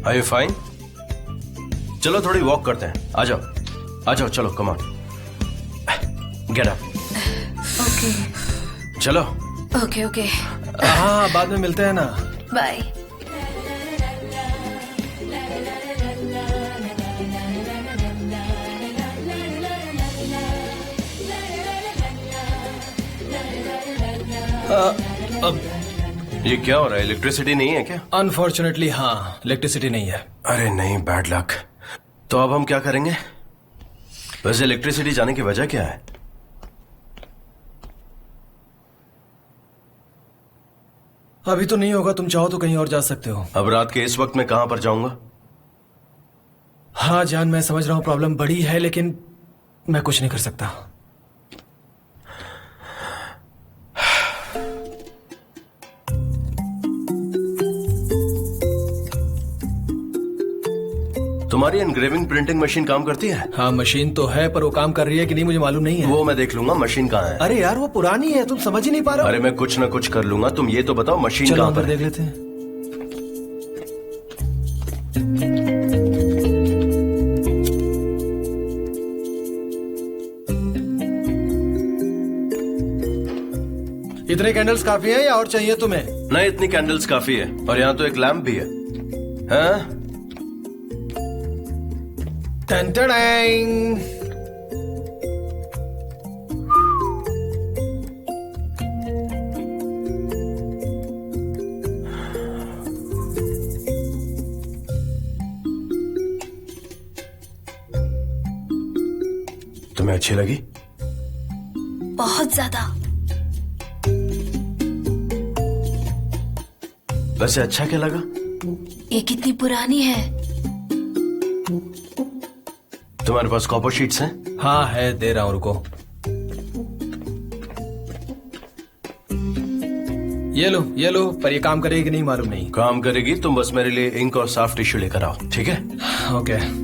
Are you fine? चलो थोड़ी वॉक करते हैं। आ जाओ, आ जाओ, चलो come on, get up. Okay चलो। ओके ओके, हाँ, बाद में मिलते हैं ना। बाय। ये क्या हो रहा है? इलेक्ट्रिसिटी नहीं है क्या? अनफॉर्चुनेटली हाँ, इलेक्ट्रिसिटी नहीं है। अरे नहीं, बैड लक। तो अब हम क्या करेंगे? वैसे इलेक्ट्रिसिटी जाने की वजह क्या है? अभी तो नहीं होगा, तुम चाहो तो कहीं और जा सकते हो। अब रात के इस वक्त मैं कहां पर जाऊंगा? हाँ जान, मैं समझ रहा हूँ प्रॉब्लम बड़ी है, लेकिन मैं कुछ नहीं कर सकता। तुम्हारी एनग्रेविंग प्रिंटिंग मशीन काम करती है? हाँ मशीन तो है, पर वो काम कर रही है कि नहीं मुझे मालूम नहीं है। वो मैं देख लूंगा। मशीन कहाँ है? अरे यार वो पुरानी है, तुम समझ ही नहीं पा रहे हो। अरे मैं कुछ ना कुछ कर लूंगा, तुम ये तो बताओ मशीन चलो कहाँ अंदर पर देख है? लेते हैं। इतने कैंडल्स काफी हैं या और चाहिए तुम्हें? नहीं, इतनी कैंडल्स काफी है, और यहाँ तो एक लैंप भी है। हाँ? टन टडांग। तुम्हें अच्छी लगी? बहुत ज्यादा। वैसे अच्छा क्या लगा? ये कितनी पुरानी है। तुम्हारे पास कॉपर शीट्स हैं? हाँ है, दे रहा हूं, रुको। ये लो, पर ये काम करेगी कि नहीं मालूम नहीं। काम करेगी। तुम बस मेरे लिए इंक और साफ टिश्यू लेकर आओ, ठीक है? ओके।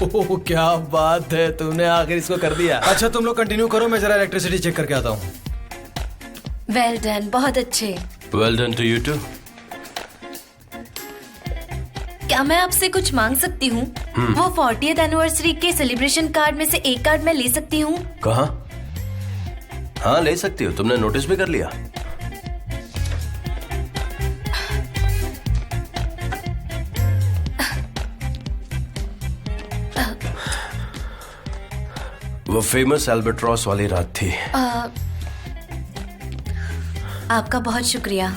ओह, क्या बात है, तुमने आखिर इसको कर दिया। अच्छा तुम लोग कंटिन्यू करो, मैं जरा इलेक्ट्रिसिटी चेक करके आता हूँ। वेल डन, बहुत अच्छे। Well done to you too. क्या मैं आपसे कुछ मांग सकती हूँ? वो 40th एनिवर्सरी के सेलिब्रेशन कार्ड में से एक कार्ड मैं ले सकती हूँ? कहाँ? हाँ ले सकती हो। तुमने नोटिस भी कर लिया? वो फेमस एल्बेट्रॉस वाली रात थी। आपका बहुत शुक्रिया।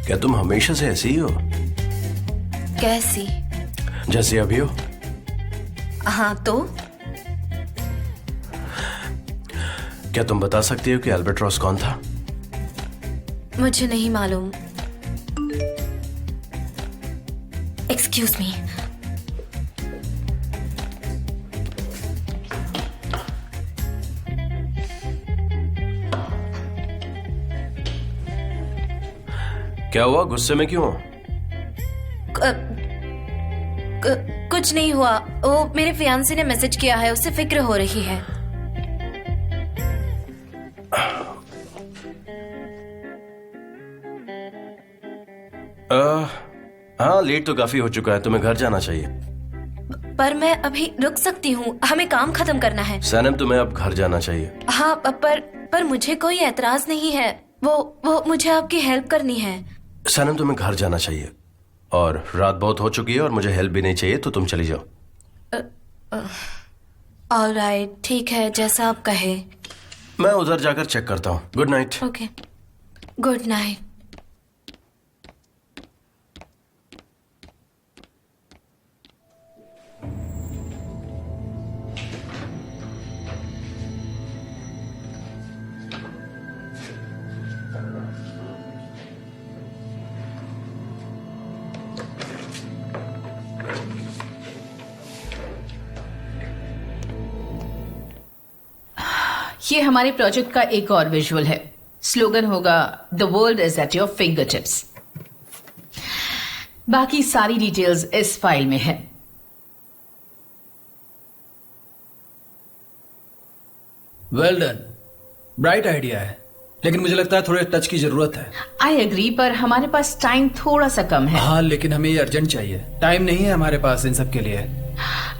क्या तुम हमेशा से ऐसी ही हो? कैसी? जैसे अभी हो? हाँ तो? क्या तुम बता सकती हो कि एल्बेट्रॉस कौन था? मुझे नहीं मालूम। Excuse me. क्या हुआ, गुस्से में क्यों हो? कुछ नहीं हुआ। वो मेरे फियांसे ने मैसेज किया है, उससे फिक्र हो रही है। हाँ लेट तो काफी हो चुका है, तुम्हें घर जाना चाहिए। पर मैं अभी रुक सकती हूँ, हमें काम खत्म करना है। सैनम तुम्हें अब घर जाना चाहिए। हाँ पर मुझे कोई एतराज नहीं है। वो मुझे आपकी हेल्प करनी है। सैनम तुम्हें घर जाना चाहिए, और रात बहुत हो चुकी है और मुझे हेल्प भी नहीं चाहिए, तो तुम चली जाओ। ऑलराइट, ठीक है, जैसा आप कहे। मैं उधर जाकर चेक करता हूँ। Good night. Okay, good night. ये हमारे प्रोजेक्ट का एक और विजुअल है। स्लोगन होगा the world is at your finger tips. बाकी सारी डिटेल्स इस फाइल में है। वेल डन, ब्राइट आइडिया है, लेकिन मुझे लगता है थोड़े टच की जरूरत है। आई एग्री, पर हमारे पास टाइम थोड़ा सा कम है। हाँ, लेकिन हमें ये अर्जेंट चाहिए। टाइम नहीं है हमारे पास इन सब के लिए।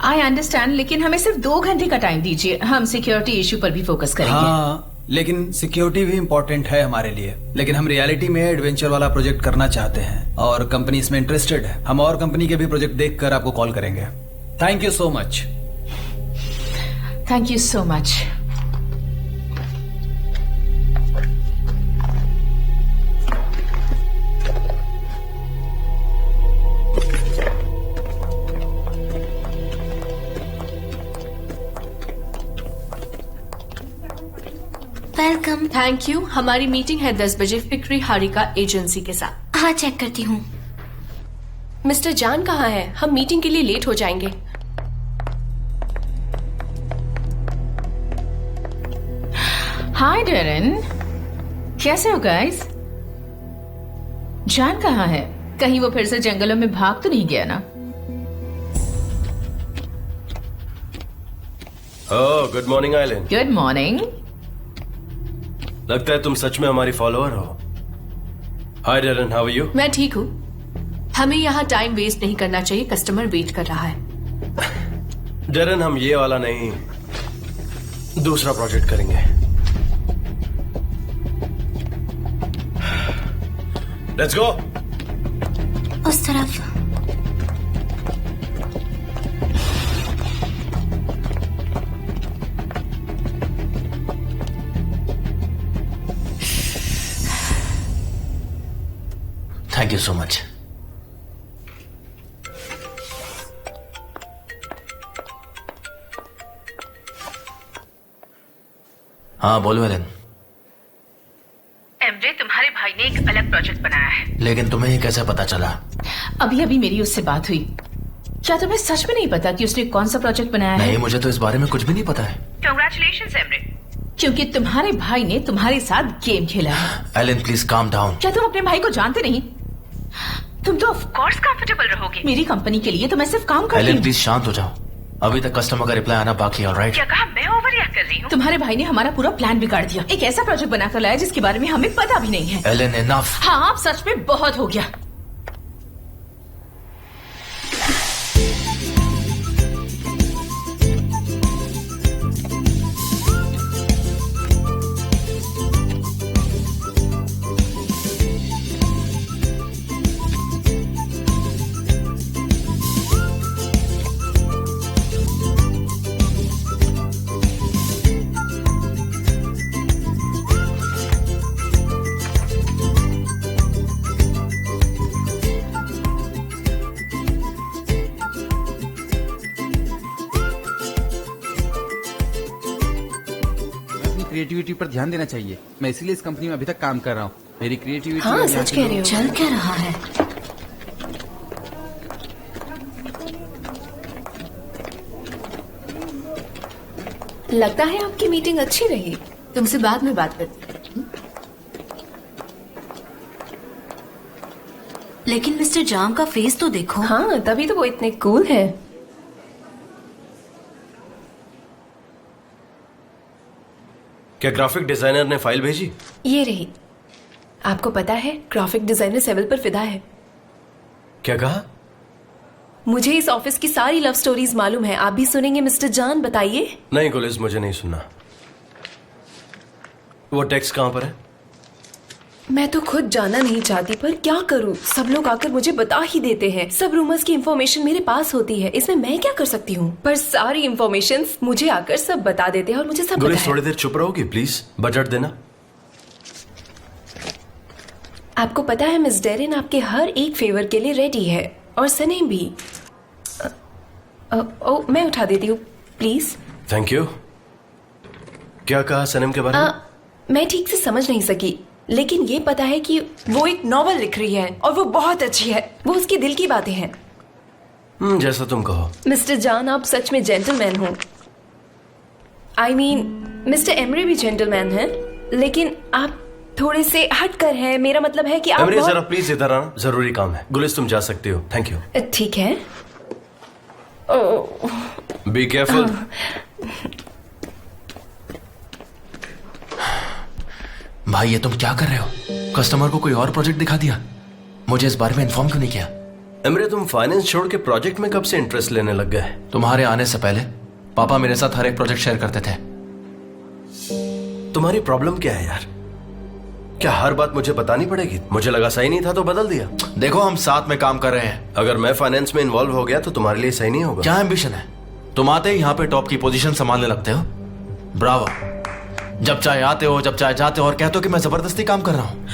आई अंडरस्टैंड, लेकिन हमें सिर्फ 2 घंटे का टाइम दीजिए। हम सिक्योरिटी इशू पर भी फोकस करेंगे। हाँ, लेकिन सिक्योरिटी भी इम्पोर्टेंट है हमारे लिए। लेकिन हम रियलिटी में एडवेंचर वाला प्रोजेक्ट करना चाहते हैं और कंपनी इसमें इंटरेस्टेड है। हम और कंपनी के भी प्रोजेक्ट देखकर आपको कॉल करेंगे। Thank you so much. Thank you so much. Welcome. Thank you. हमारी मीटिंग है 10 बजे फिक्री हारिका एजेंसी के साथ। हाँ, चेक करती हूँ। मिस्टर जान कहाँ है? हम मीटिंग के लिए लेट हो जाएंगे। हाय डेरन, कैसे हो गाइस? जान कहाँ है? कहीं वो फिर से जंगलों में भाग तो नहीं गया ना? Oh, good morning island. Good morning. लगता है तुम सच में हमारी फॉलोअर हो। Hi Deren, how are you? मैं ठीक हूँ। हमें यहाँ टाइम वेस्ट नहीं करना चाहिए, कस्टमर वेट कर रहा है। डेरन, हम ये वाला नहीं, दूसरा प्रोजेक्ट करेंगे। Let's go. उस तरफ। Thank you so much. हाँ, बोलो एलन। एमजे, तुम्हारे भाई ने एक अलग प्रोजेक्ट बनाया है। लेकिन तुम्हें ये कैसे पता चला? अभी अभी मेरी उससे बात हुई। क्या तुम्हें सच में नहीं पता कि उसने कौन सा प्रोजेक्ट बनाया है? नहीं, मुझे तो इस बारे में कुछ भी नहीं पता है। कांग्रेचुलेशंस एमजे, क्योंकि तुम्हारे भाई ने तुम्हारे साथ गेम खेला है। Alan, please calm down. क्या तुम अपने भाई को जानते नहीं? तुम तो ऑफ कोर्स कंफर्टेबल रहोगे। मेरी कंपनी के लिए तो मैं सिर्फ काम कर रही एलन, हूँ। प्लीज शांत हो जाओ। अभी तक कस्टमर का रिप्लाई आना बाकी है, ऑलराइट? क्या कहा? मैं ओवर रिएक्ट कर रही हूँ? तुम्हारे भाई ने हमारा पूरा प्लान बिगाड़ दिया। एक ऐसा प्रोजेक्ट बनाकर लाया जिसके बारे में हमें पता भी नहीं है। Alan, enough. हाँ, आप सच में बहुत हो गया। क्रिएटिविटी पर ध्यान देना चाहिए। मैं इसीलिए इस कंपनी में अभी तक काम कर रहा हूँ। मेरी क्रिएटिविटी। हाँ, सच कह रहे हो। चल क्या रहा है? लगता है आपकी मीटिंग अच्छी रही। तुमसे बाद में बात करती। लेकिन मिस्टर जाम का फेस तो देखो। हाँ, तभी तो वो इतने कूल है। क्या ग्राफिक डिजाइनर ने फाइल भेजी? ये रही। आपको पता है, ग्राफिक डिजाइनर सेवल पर फिदा है। क्या कहा? मुझे इस ऑफिस की सारी लव स्टोरीज मालूम है। आप भी सुनेंगे मिस्टर जान? बताइए। नहीं गुलिस, मुझे नहीं सुनना। वो टेक्स्ट कहाँ पर है? मैं तो खुद जानना नहीं चाहती, पर क्या करूं? सब लोग आकर मुझे बता ही देते हैं। सब रूमर्स की इंफॉर्मेशन मेरे पास होती है। इसमें मैं क्या कर सकती हूँ? पर सारी इंफॉर्मेशन मुझे आकर सब बता देते हैं और मुझे सब पता गुलिस, है। थोड़ी देर चुप रहोगी प्लीज? बजट देना। आपको पता है मिस डेरिन आपके हर एक फेवर के लिए रेडी है, और सनेम भी। मैं उठा देती हूँ प्लीज। Thank you. क्या कहा सनम के बारे में? मैं ठीक से समझ नहीं सकी, लेकिन ये पता है कि वो एक नॉवल लिख रही है और वो बहुत अच्छी है। वो उसके दिल की बातें हैं। जैसा तुम कहो। मिस्टर जान, आप सच में जेंटलमैन हो। I mean, मिस्टर एमरे भी जेंटलमैन हैं, लेकिन आप थोड़े से हटकर हैं। मेरा मतलब है कि आप एमरे बहुत- जरा प्लीज इधर आना, जरूरी काम है। गुलिस तुम जा सकती हो। Thank you. ठीक है। Be careful. भाई ये तुम क्या कर रहे हो? कस्टमर को कोई और प्रोजेक्ट दिखा दिया। मुझे इस बारे में इन्फॉर्म क्यों नहीं किया? एमरे तुम फाइनेंस छोड़ के प्रोजेक्ट में कब से इंटरेस्ट लेने लग गए? तुम्हारे आने से पहले पापा मेरे साथ हर एक प्रोजेक्ट शेयर करते थे। तुम्हारी प्रॉब्लम क्या है यार? क्या हर बात मुझे बतानी पड़ेगी? मुझे लगा सही नहीं था तो बदल दिया। देखो हम साथ में काम कर रहे हैं। अगर मैं फाइनेंस में इन्वॉल्व हो गया तो तुम्हारे लिए सही नहीं होगा। क्या एम्बिशन है? तुम आते ही यहाँ पे टॉप की पोजीशन संभालने लगते हो। ब्रावो। जब चाहे आते हो, जब चाहे जाते हो और कहते हो कि मैं जबरदस्ती काम कर रहा हूँ।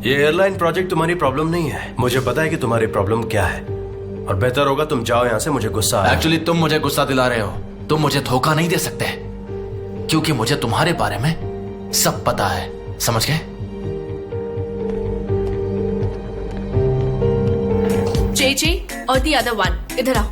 ये एयरलाइन प्रोजेक्ट तुम्हारी प्रॉब्लम नहीं है। मुझे पता है कि तुम्हारी प्रॉब्लम क्या है, और बेहतर होगा तुम जाओ यहाँ से। मुझे गुस्सा आ रहा है। एक्चुअली तुम मुझे गुस्सा दिला रहे हो। तुम मुझे धोखा नहीं दे सकते, क्योंकि मुझे तुम्हारे बारे में सब पता है। समझ गए? JJ और द अदर वन, इधर आओ।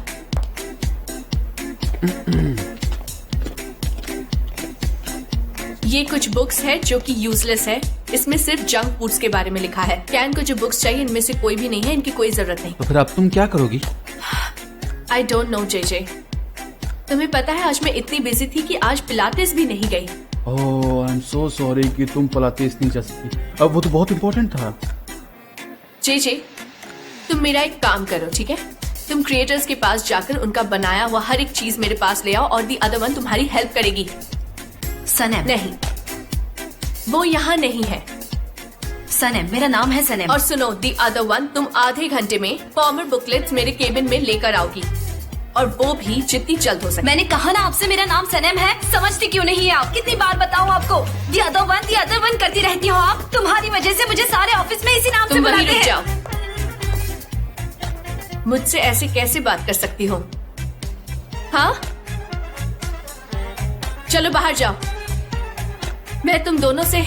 ये कुछ बुक्स है जो कि यूजलेस है। इसमें सिर्फ जंक फूड्स के बारे में लिखा है। कैन को जो बुक्स चाहिए इनमें से कोई भी नहीं है, इनकी कोई जरूरत नहीं। तो फिर अब तुम क्या करोगी? I don't know JJ। तुम्हें पता है आज मैं इतनी बिजी थी कि आज पिलाटेस भी नहीं गई। ओह आई एम सो सॉरी कि तुम पिलाटेस नहीं जा सकी। अब वो तो बहुत इंपॉर्टेंट था। JJ, तुम मेरा एक काम करो, ठीक है? तुम क्रिएटर्स के पास जाकर उनका बनाया हुआ हर एक चीज मेरे पास ले आओ, और दी अदर वन तुम्हारी हेल्प करेगी। सनम। नहीं, वो यहाँ नहीं है। सनम, मेरा नाम है सनम। और सुनो, दी अदर वन, तुम आधे घंटे में फॉर्मर बुकलेट्स मेरे केबिन में लेकर आओगी, और वो भी जितनी जल्द हो सके। मैंने कहा ना आपसे, मेरा नाम सनम है। समझते क्यों नहीं है आप? कितनी बार बताऊं आपको? दी अदर वन करती रहती हो आप। तुम्हारी वजह से मुझे सारे ऑफिस में इसी नाम से तुम वहीं बुलाते रुक हैं। जाओ। मुझसे ऐसे कैसे बात कर सकती हो? हाँ, चलो बाहर जाओ। मैं तुम दोनों से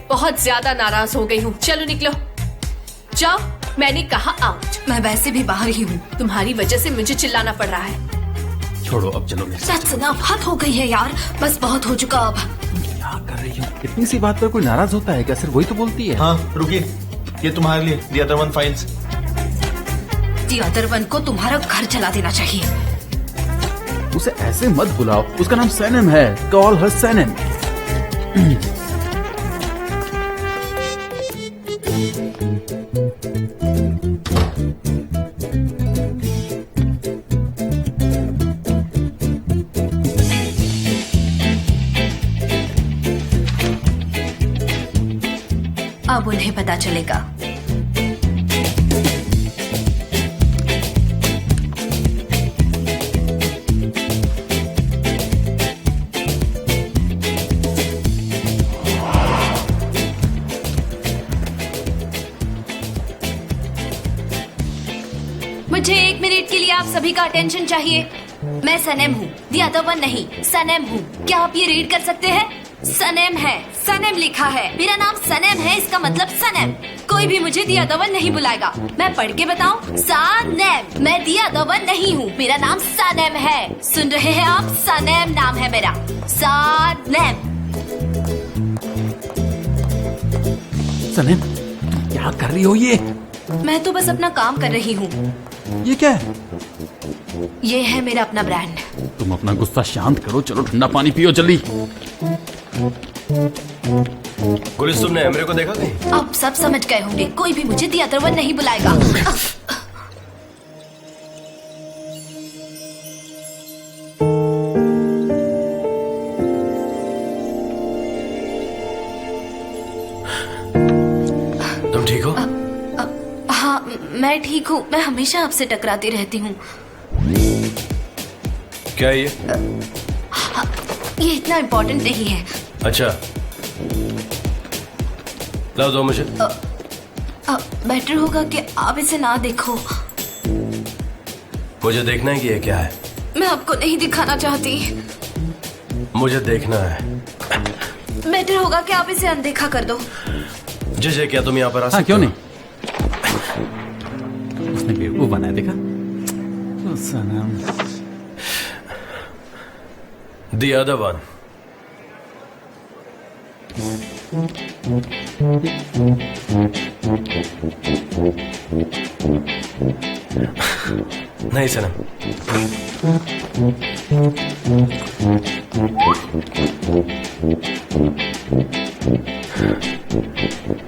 बहुत ज्यादा नाराज हो गई हूँ। चलो निकलो, जाओ। मैंने कहा आउट। मैं वैसे भी बाहर ही हूँ। तुम्हारी वजह से मुझे चिल्लाना पड़ रहा है। छोड़ो, अब चलो मेरे साथ। That's enough, हद हो गई है यार। बस बहुत हो चुका अब। क्या कर रही हो? इतनी सी बात पर कोई नाराज होता है क्या? सिर्फ वही तो बोलती है। हाँ रुकिए, ये तुम्हारे लिए the other one files. The other one को तुम्हारा घर चला देना चाहिए। उसे ऐसे मत बुलाओ, उसका नाम सनम है। कॉल हर सनम। अब उन्हें पता चलेगा। मुझे 1 मिनट के लिए आप सभी का अटेंशन चाहिए। मैं सनम हूँ, दी अदर वन नहीं, सनम हूँ। क्या आप ये रीड कर सकते हैं? सनम है, सनम लिखा है। मेरा नाम सनम है, इसका मतलब सनम। कोई भी मुझे दी अदर वन नहीं बुलाएगा। मैं पढ़ के बताऊं? सनम। मैं दी अदर वन नहीं हूँ, मेरा नाम सनम है। सुन रहे हैं आप? सनम नाम है मेरा, सनम। सनम, क्या कर रही हो ये? मैं तो बस अपना काम कर रही हूँ। ये क्या है? ये है मेरा अपना ब्रांड। तुम अपना गुस्सा शांत करो। चलो ठंडा पानी पियो जल्दी। पुलिस, तुमने एमरे को देखा कहीं? अब सब समझ गए होंगे, कोई भी मुझे दी अदर वन नहीं बुलाएगा। तुम ठीक हो? हाँ, मैं ठीक हूँ। मैं हमेशा आपसे टकराती रहती हूँ। क्या ये? ये इतना इम्पोर्टेंट नहीं है। अच्छा, लाओ दो मुझे। बेटर होगा कि आप इसे ना देखो। मुझे देखना है कि ये क्या है। मैं आपको नहीं दिखाना चाहती। मुझे देखना है। बेटर होगा कि आप इसे अनदेखा कर दो। जय, क्या तुम यहाँ पर आ हाँ, सकते क्यों हो? नहीं? उसने बेवकूफ बनाया, देखा? तो सनम। The other one. नहीं सनम।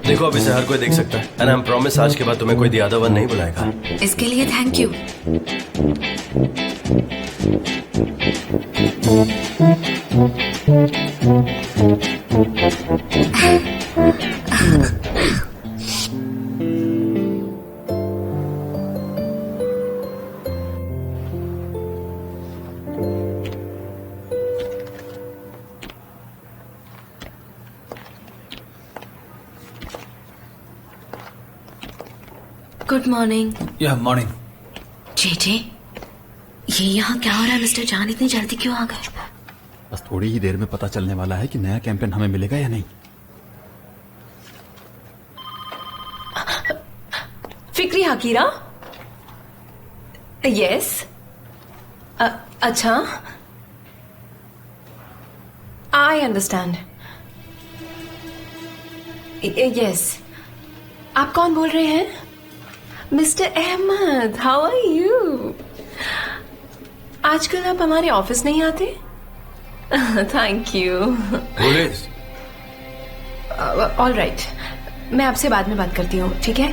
देखो अब इसे हर कोई देख सकता है एंड आई प्रॉमिस आज के बाद तुम्हें कोई The Other One नहीं बुलाएगा। इसके लिए थैंक यू। Good morning. या मॉर्निंग। जेजे, ये यहाँ क्या हो रहा है? मिस्टर जान इतनी जल्दी क्यों आ गए? बस थोड़ी ही देर में पता चलने वाला है कि नया कैंपेन हमें मिलेगा या नहीं। फिक्री हकीरा? यस। अच्छा, आई अंडरस्टैंड। यस। आप कौन बोल रहे हैं? Mister Ahmed, how are you? आजकल आप हमारे ऑफिस नहीं आते? Thank you. ऑल राइट, मैं आपसे बाद में बात करती हूँ, ठीक है?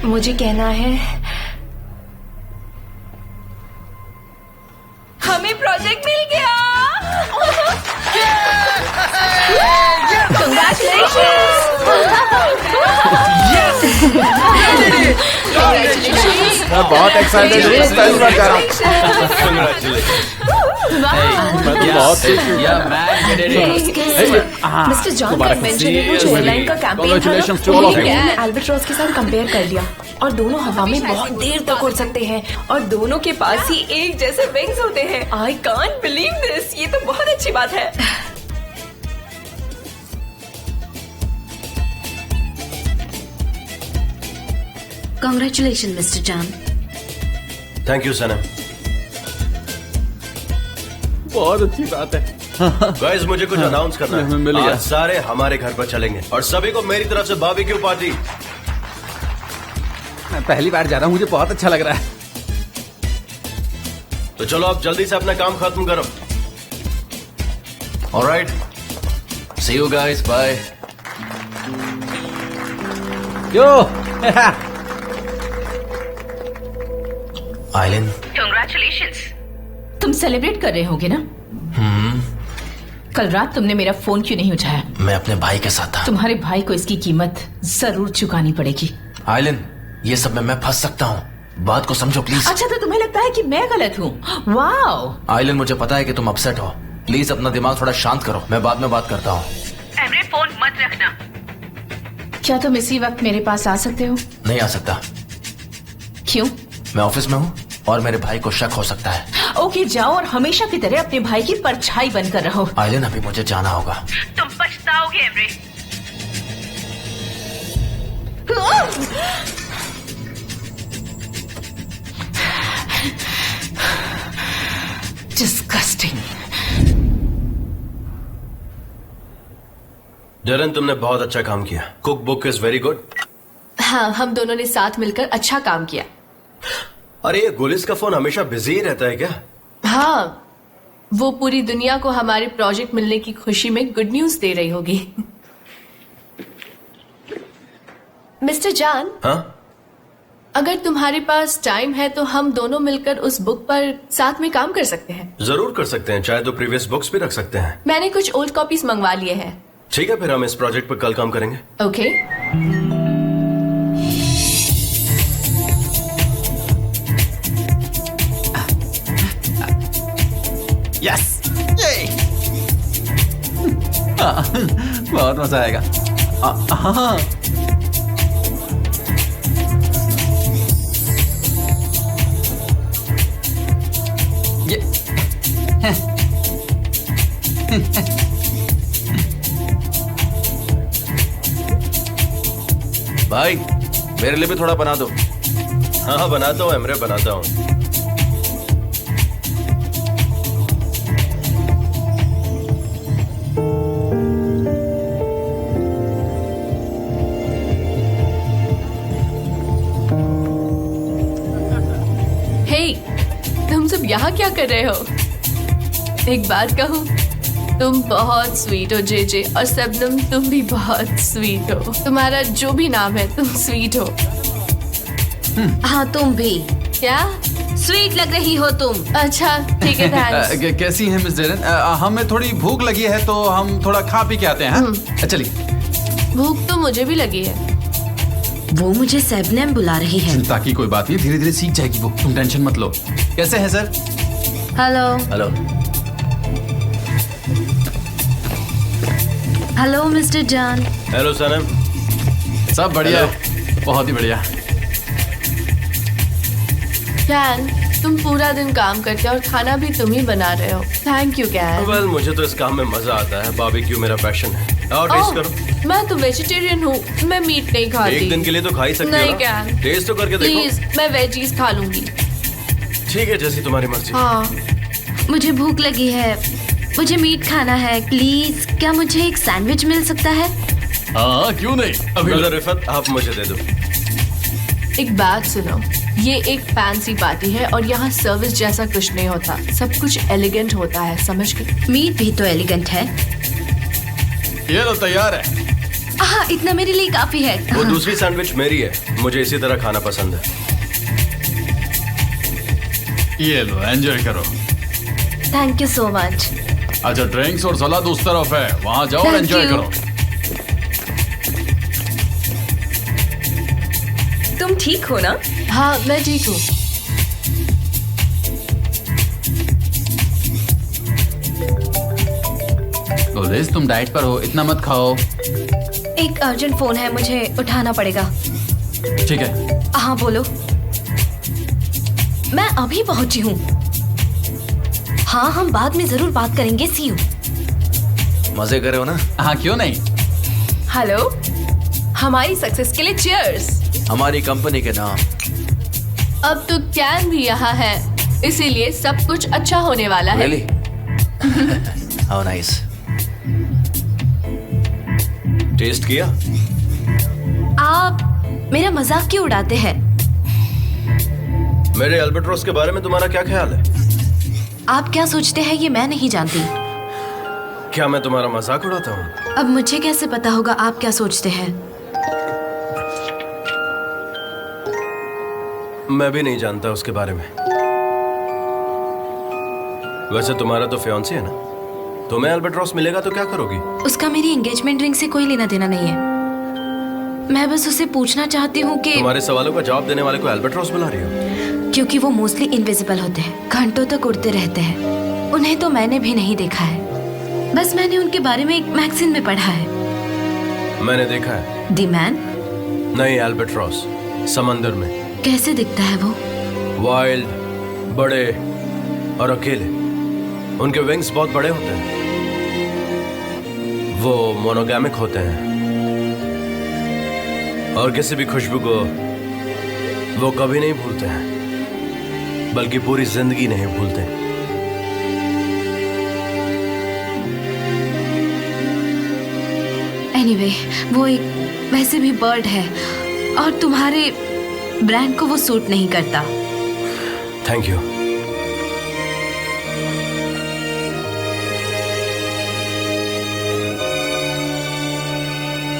मुझे कहना है हमें प्रोजेक्ट मिल गया। मैं बहुत एक्साइटेड हूँ, पहली बार जा रहा हूँ। मिस्टर जॉन का इन्वेंशन ने मुझे एयरलाइन का कैंपेन था ना, मैंने अल्बाट्रॉस के साथ कंपेयर कर लिया और दोनों हवा में बहुत देर तक उड़ सकते हैं और दोनों के पास ही एक जैसे विंग्स होते हैं। आई कांट बिलीव दिस, ये तो बहुत अच्छी बात है। Congratulations, मिस्टर जान। थैंक यू सनम। बहुत अच्छी बात है। गाइस मुझे कुछ अनाउंस करना हमें मिल है। गया। आज सारे हमारे घर पर चलेंगे और सभी को मेरी तरफ से बारबेक्यू पार्टी। मैं पहली बार जा रहा हूँ, मुझे बहुत अच्छा लग रहा है। तो चलो आप जल्दी से अपना काम खत्म करो। Alright, see you guys, bye. Yo Aylin, Congratulations। तुम सेलिब्रेट कर रहे होगे ना? कल रात तुमने मेरा फोन क्यों नहीं उठाया? मैं अपने भाई के साथ था। तुम्हारे भाई को इसकी कीमत जरूर चुकानी पड़ेगी। आइलिन, ये सब में मैं फंस सकता हूँ, बात को समझो प्लीज। अच्छा, तो तुम्हें लगता है कि मैं गलत हूँ? वाओ। आइलिन, मुझे पता है कि तुम अपसेट हो, प्लीज अपना दिमाग थोड़ा शांत करो, मैं बाद में बात करता हूँ। एमरे, फोन मत रखना। क्या तुम इसी वक्त मेरे पास आ सकते हो? नहीं आ सकता। क्यों? मैं ऑफिस में हूँ और मेरे भाई को शक हो सकता है। ओके, जाओ और हमेशा की तरह अपने भाई की परछाई बनकर रहो। आइलिन, अभी मुझे जाना होगा। तुम पछताओगे एमरे। Disgusting। डरन, तुमने बहुत अच्छा काम किया। Cook book is very good. हाँ, हम दोनों ने साथ मिलकर अच्छा काम किया। अरे ये गुलिस का फोन हमेशा बिजी ही रहता है क्या? हाँ, वो पूरी दुनिया को हमारे प्रोजेक्ट मिलने की खुशी में गुड न्यूज दे रही होगी। मिस्टर जान, हाँ? अगर तुम्हारे पास टाइम है तो हम दोनों मिलकर उस बुक पर साथ में काम कर सकते हैं। जरूर कर सकते हैं, चाहे तो प्रीवियस बुक्स भी रख सकते हैं। मैंने कुछ ओल्ड कॉपीज मंगवा लिए हैं। ठीक है, फिर हम इस प्रोजेक्ट पर कल काम करेंगे। ओके। यस, बहुत मजा आएगा। हाँ, ये भाई, मेरे लिए भी थोड़ा बना दो। हाँ बनाता हूँ एमरे, बनाता हूँ। तुम सब यहाँ क्या कर रहे हो? एक बात कहूँ, तुम बहुत स्वीट हो जेजे, और शबनम तुम भी बहुत स्वीट हो। तुम्हारा जो भी नाम है तुम स्वीट हो। हाँ तुम भी। क्या स्वीट लग रही हो तुम। अच्छा ठीक है, थैंक्स। कैसी हैं मिस डेरन? हमें थोड़ी भूख लगी है तो हम थोड़ा खा पी के आते हैं, हाँ? चलिए। भूख तो मुझे भी लगी है। वो मुझे शबनम बुला रही है। चिंता की कोई बात नहीं, धीरे धीरे सीख जाएगी वो, तुम टेंशन मत लो। कैसे हैं sir? Hello. Hello. Hello mister John. Hello Sanam. सब बढ़िया, बहुत ही बढ़िया। कैन, तुम पूरा दिन काम करते हो और खाना भी तुम ही बना रहे हो। Thank you can. वेल, मुझे तो इस काम में मजा आता है। बारबेक्यू मेरा पैशन है। और टेस्ट करो। मैं तो वेजिटेरियन हूँ, मैं मीट नहीं खाती। एक दिन के लिए तो खा ही सकते हो। नहीं कैन, टेस्ट तो करके देखो। प्लीज, मैं वेजीज खा लूंगी। ठीक है, जैसी तुम्हारी मर्जी। हाँ, मुझे भूख लगी है, मुझे मीट खाना है। प्लीज क्या मुझे एक सैंडविच मिल सकता है? हाँ क्यों नहीं, अभी ब्रदर रिफत, आप मुझे दे दो। एक बात सुनो, ये एक फैंसी पार्टी है और यहाँ सर्विस जैसा कुछ नहीं होता। सब कुछ एलिगेंट होता है, समझ गए? मीट भी तो एलिगेंट है। ये लो तैयार है। हाँ, इतना मेरे लिए काफी है। वो दूसरी सैंडविच मेरी है, मुझे इसी तरह खाना पसंद है। ये लो, एंजॉय करो। Thank you so much. अच्छा, ड्रिंक्स और सलाद उस तरफ है, वहाँ जाओ और Thank एंजॉय you. करो। तुम ठीक हो ना? हाँ मैं ठीक हूँ। लिज, तुम डाइट पर हो, इतना मत खाओ। एक अर्जेंट फोन है, मुझे उठाना पड़ेगा। ठीक है। हाँ बोलो। मैं अभी पहुंची हूँ। हाँ, हम बाद में जरूर बात करेंगे। सी यू। मजे करे हो ना? हाँ क्यों नहीं। हेलो, हमारी सक्सेस के लिए चीयर्स। हमारी कंपनी के नाम। अब तो कैन भी यहाँ है, इसीलिए सब कुछ अच्छा होने वाला है। Really? How nice. टेस्ट किया? आप मेरा मजाक क्यों उड़ाते हैं? मेरे अल्बाट्रोस के बारे में तुम्हारा क्या ख्याल है? आप क्या सोचते हैं ये मैं नहीं जानती। क्या मैं तुम्हारा मजाक उड़ाता हूँ? अब मुझे कैसे पता होगा आप क्या सोचते हैं? मैं भी नहीं जानता उसके बारे में। वैसे तुम्हारा तो फियांसी है ना, तुम्हें अल्बाट्रोस मिलेगा तो क्या करोगी? उसका मेरी एंगेजमेंट रिंग से कोई लेना देना नहीं है। मैं बस उसे पूछना चाहती हूँ कि तुम्हारे सवालों का जवाब देने वाले को अल्बाट्रोस बुला रही हो? क्योंकि वो मोस्टली इनविजिबल होते हैं, घंटों तक उड़ते रहते हैं। उन्हें तो मैंने भी नहीं देखा है, बस मैंने उनके बारे में एक मैगजीन में पढ़ा है। मैंने देखा है। The man? नहीं, अल्बाट्रोस समंदर में। कैसे दिखता है वो? वाइल्ड, बड़े और अकेले। उनके विंग्स बहुत बड़े होते हैं। वो मोनोगैमिक होते हैं और किसी भी खुशबू को वो कभी नहीं भूलते हैं, बल्कि पूरी जिंदगी नहीं भूलते। एनीवे, वो एक वैसे भी बर्ड है और तुम्हारे ब्रांड को वो सूट नहीं करता। Thank you.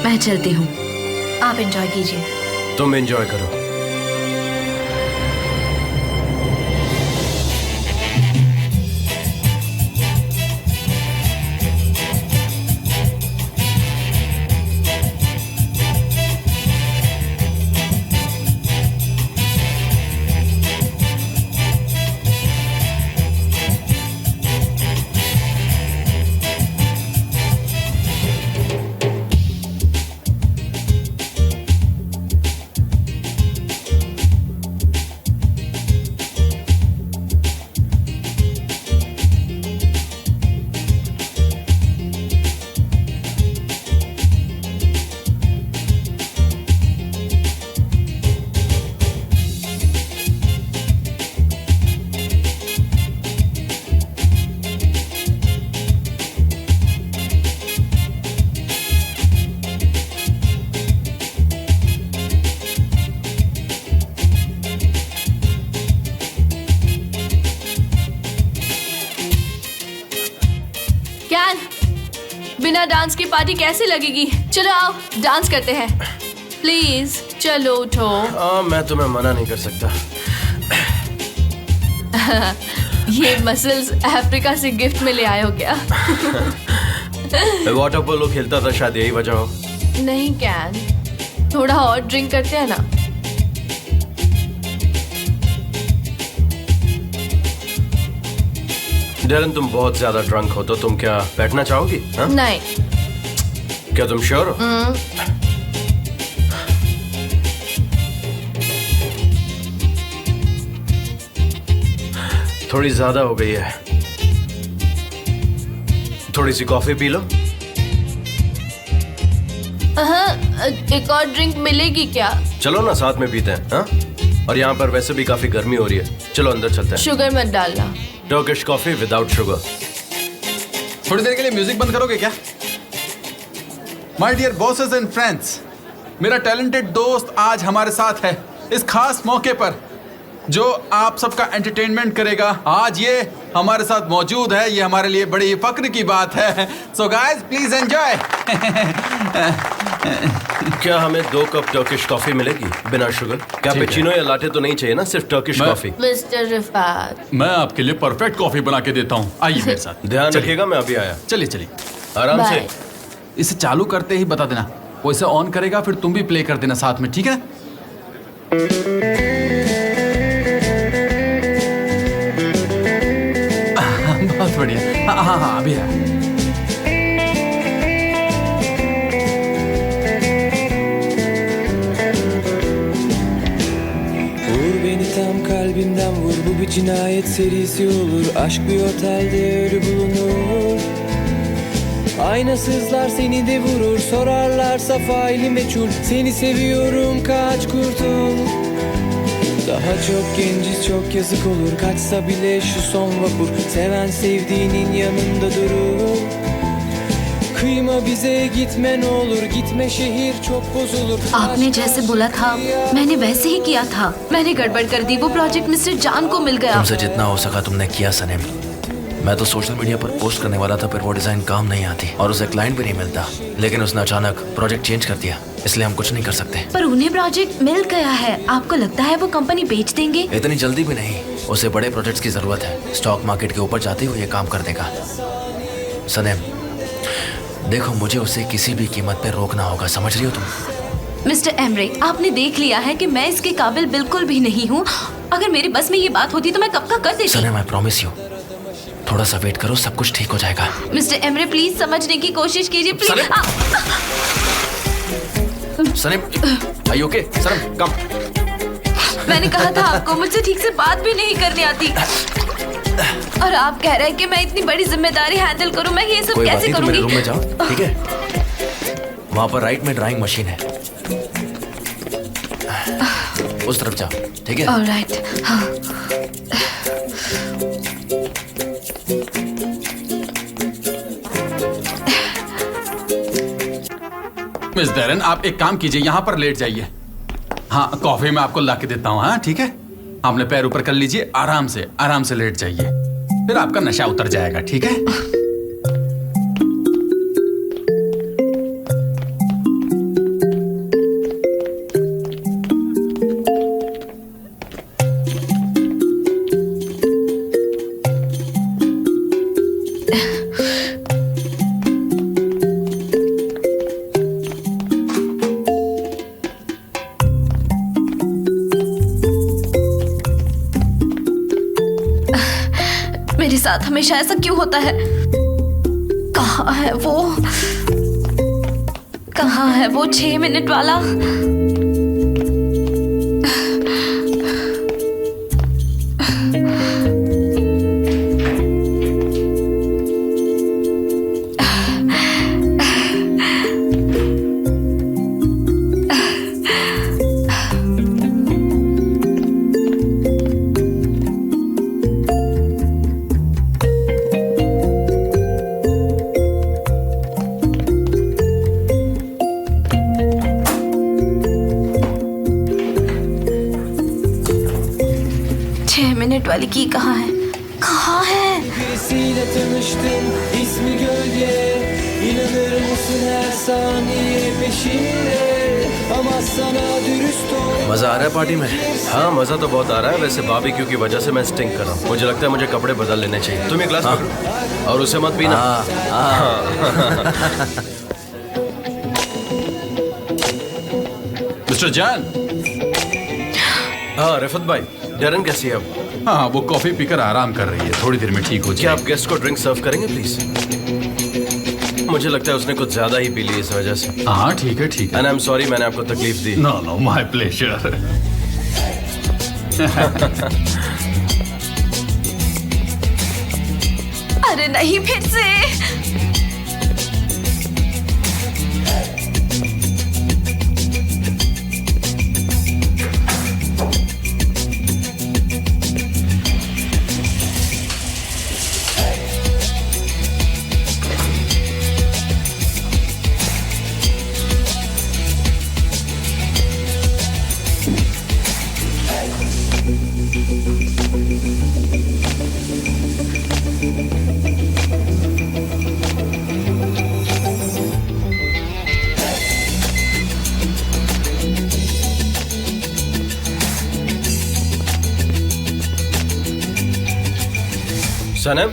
मैं चलती हूँ, आप एंजॉय कीजिए। तुम एंजॉय करो। डांस की पार्टी कैसी लगेगी? चलो आओ डांस करते हैं प्लीज। चलो उठो। मैं तुम्हें मना नहीं कर सकता। ये मसल्स अफ्रीका से गिफ्ट में ले आए हो क्या? वाटर पोलो खेलता था, शायद यही वजह हो। नहीं कैन, थोड़ा और ड्रिंक करते हैं ना। डेरन तुम बहुत ज्यादा ड्रंक हो, तो तुम क्या बैठना चाहोगी? हाँ? नहीं। क्या तुम श्योर हो? थोड़ी ज्यादा हो गई है, थोड़ी सी कॉफी पी लो। एक और ड्रिंक मिलेगी क्या? चलो ना साथ में पीते हैं। हाँ? और यहाँ पर वैसे भी काफी गर्मी हो रही है, चलो अंदर चलते हैं। शुगर मत डालना। Turkish coffee without sugar. थोड़ी देर के लिए म्यूजिक बंद करोगे क्या? My dear bosses and friends, मेरा टैलेंटेड दोस्त आज हमारे साथ है इस खास मौके पर, जो आप सबका एंटरटेनमेंट करेगा। आज ये हमारे साथ मौजूद है, ये हमारे लिए बड़ी फक्र की बात है। So guys please enjoy. क्या हमें 2 कप टर्किश कॉफी मिलेगी बिना शुगर? क्या कैपुचिनो या लाटे तो नहीं चाहिए ना, सिर्फ टर्किश कॉफी? मिस्टर रिफात, मैं आपके लिए परफेक्ट कॉफी बना के देता हूँ, आइए मेरे साथ। ध्यान रखिएगा, मैं अभी आया। चलिए चलिए आराम से। इसे चालू करते ही बता देना, वो इसे ऑन करेगा, फिर तुम भी प्ले कर देना साथ में, ठीक है? बहुत बढ़िया। हाँ अभी है। Vur beni tam kalbimden vur, bu bir cinayet serisi olur. Aşk bir otelde ölü bulunur. Aynasızlar seni de vurur, sorarlarsa faili meçhul. Seni seviyorum, kaç kurtul. Daha çok genciz, çok yazık olur. Kaçsa bile şu son vapur, seven sevdiğinin yanında durur. Kıyma bize, gitme ne olur, gitme şehir çok bozulur. आपने जैसे बोला था मैंने वैसे ही किया था। मैंने गड़बड़ कर दी, वो प्रोजेक्ट मिस्टर जान को मिल गया। तुमसे जितना हो सका तुमने किया सनेम। मैं तो सोशल मीडिया पर पोस्ट करने वाला था, फिर वो डिजाइन काम नहीं आती और उसे क्लाइंट भी नहीं मिलता, लेकिन उसने अचानक प्रोजेक्ट चेंज कर दिया, इसलिए हम कुछ नहीं कर सकते। पर उन्हें प्रोजेक्ट मिल गया है, आपको लगता है वो कंपनी बेच देंगे? इतनी जल्दी भी नहीं, उसे बड़े प्रोजेक्ट्स की जरूरत है। स्टॉक मार्केट के ऊपर जाते हुए ये काम कर देगा। सनेम देखो, मुझे उसे किसी भी कीमत पे रोकना होगा, समझ रही हो तुम? मिस्टर एमरे, आपने देख लिया है कि मैं इसके काबिल बिल्कुल भी नहीं हूँ। अगर मेरे बस में ये बात होती तो मैं कब का कर देती। सनेम आई प्रॉमिस यू, थोड़ा सा वेट करो, सब कुछ ठीक हो जाएगा। मिस्टर एमरे प्लीज समझने की कोशिश कीजिए please. Sanem are you okay? Sanem come. मैंने कहा था आपको मुझसे ठीक से बात भी नहीं करनी आती, और आप कह रहे हैं कि मैं इतनी बड़ी जिम्मेदारी हैंडल करूं। मैं ये सब कैसे करूंगी? मेरे रूम में जाओ, ठीक है? वहां पर राइट में ड्राइंग मशीन है, उस तरफ जाओ, ठीक है? ऑलराइट, हाँ। मिस डेरन, आप एक काम कीजिए, यहाँ पर लेट जाइए। हाँ, कॉफी मैं आपको ला के देता हूँ। हाँ ठीक है, आपने पैर ऊपर कर लीजिए, आराम से लेट जाइए, फिर आपका नशा उतर जाएगा, ठीक है? मेरे साथ हमेशा ऐसा क्यों होता है? कहाँ है वो? कहाँ है वो 6 मिनट वाला? वाली की कहाँ है? कहाँ है? Birisiyle tanıştım, ismi Gölge. İnanır mısın her saniye peşinde ama sana dürüst ol. मजा आ रहा है पार्टी में? हाँ मजा तो बहुत आ रहा है। वैसे बारबेक्यू की वजह से मैं स्टिंक कर रहा हूँ। मुझे लगता है मुझे कपड़े बदल लेने चाहिए। तुम एक ग्लास पकड़ो और उसे मत पीना। मिस्टर जैन। हाँ रिफत भाई, डरन कैसी है अब? हाँ वो कॉफी पीकर आराम कर रही है, थोड़ी देर में ठीक हो क्या जाएगी। आप गेस्ट को ड्रिंक सर्व करेंगे प्लीज? मुझे लगता है उसने कुछ ज्यादा ही पी ली इस वजह से। हाँ ठीक है ठीक है। एंड आई एम सॉरी मैंने आपको तकलीफ दी। No no my pleasure. अरे नहीं फिर से। सनम,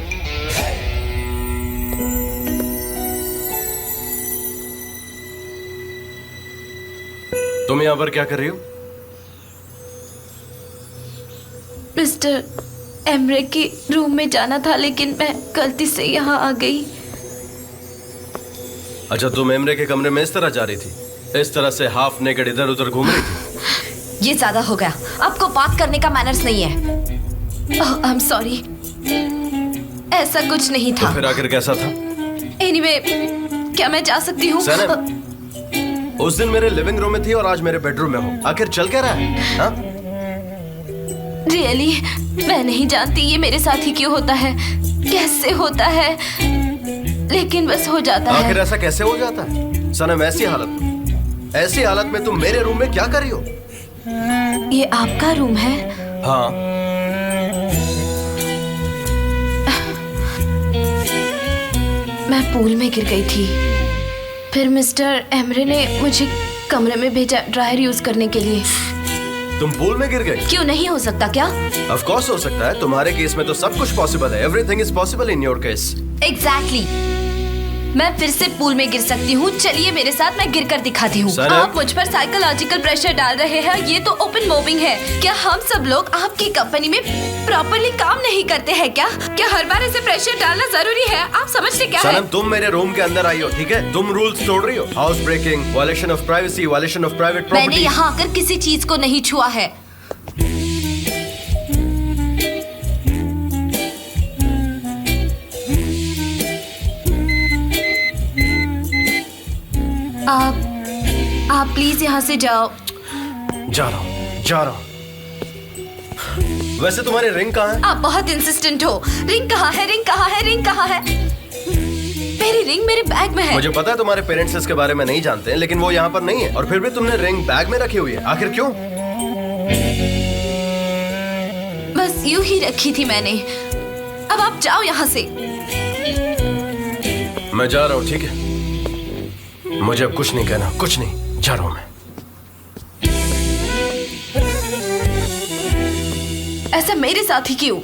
तुम यहाँ पर क्या कर रही हो? मिस्टर एमरे के रूम में जाना था लेकिन मैं गलती से यहाँ आ गई। अच्छा तुम एमरे के कमरे में इस तरह जा रही थी, इस तरह से हाफ नेकेड इधर उधर घूम रही थी? ये ज्यादा हो गया, आपको बात करने का मैनर्स नहीं है। आई एम सॉरी, ऐसा कुछ नहीं था। तो फिर आखिर कैसा था? एनीवे, क्या मैं जा सकती हूँ? सनम, उस दिन मेरे लिविंग रूम में थी और आज मेरे बेडरूम में हो, आखिर चल क्या रहा है? हाँ? रियली मैं नहीं जानती ये मेरे साथ ही क्यों होता है, कैसे होता है, लेकिन बस हो जाता है। आखिर ऐसा कैसे हो जाता है? सनम ऐसी हालत में तुम मेरे रूम में क्या कर रही हो? ये आपका रूम है? हाँ। मैं पूल में गिर गई थी, फिर मिस्टर एमरे ने मुझे कमरे में भेजा ड्रायर यूज करने के लिए। तुम पूल में गिर गई? क्यों नहीं हो सकता क्या? ऑफ कोर्स हो सकता है, तुम्हारे केस में तो सब कुछ पॉसिबल है। Everything is possible in your case. Exactly, मैं फिर से पूल में गिर सकती हूँ। चलिए मेरे साथ, मैं गिर कर दिखाती हूँ। आप मुझ पर साइकोलॉजिकल प्रेशर डाल रहे हैं, ये तो ओपन मॉबिंग है। क्या हम सब लोग आपकी कंपनी में प्रॉपर्ली काम नहीं करते हैं क्या? क्या हर बार ऐसे प्रेशर डालना जरूरी है? आप समझते क्या है? तुम मेरे रूम के अंदर आई हो, ठीक है? तुम रूल्स तोड़ रही हो। House breaking, violation of privacy, violation of private property. मैंने यहाँ आकर किसी चीज को नहीं छुआ है। आप प्लीज यहाँ से जाओ। जा रहा हूँ। वैसे तुम्हारी रिंग कहाँ है? आप बहुत इंसिस्टेंट हो। रिंग कहाँ है? रिंग कहाँ है? रिंग कहाँ है? मेरी रिंग मेरे बैग में है। मुझे पता है तुम्हारे पेरेंट्स इसके बारे में नहीं जानते हैं, लेकिन वो यहाँ पर नहीं है और फिर भी तुमने रिंग बैग में रखी हुई है। आखिर क्यों? बस यूं ही रखी थी मैंने। अब आप जाओ यहाँ से। मैं जा रहा हूँ, ठीक है? मुझे अब कुछ नहीं कहना, कुछ नहीं, जा रहा हूँ मैं। ऐसा मेरे साथ ही क्यों?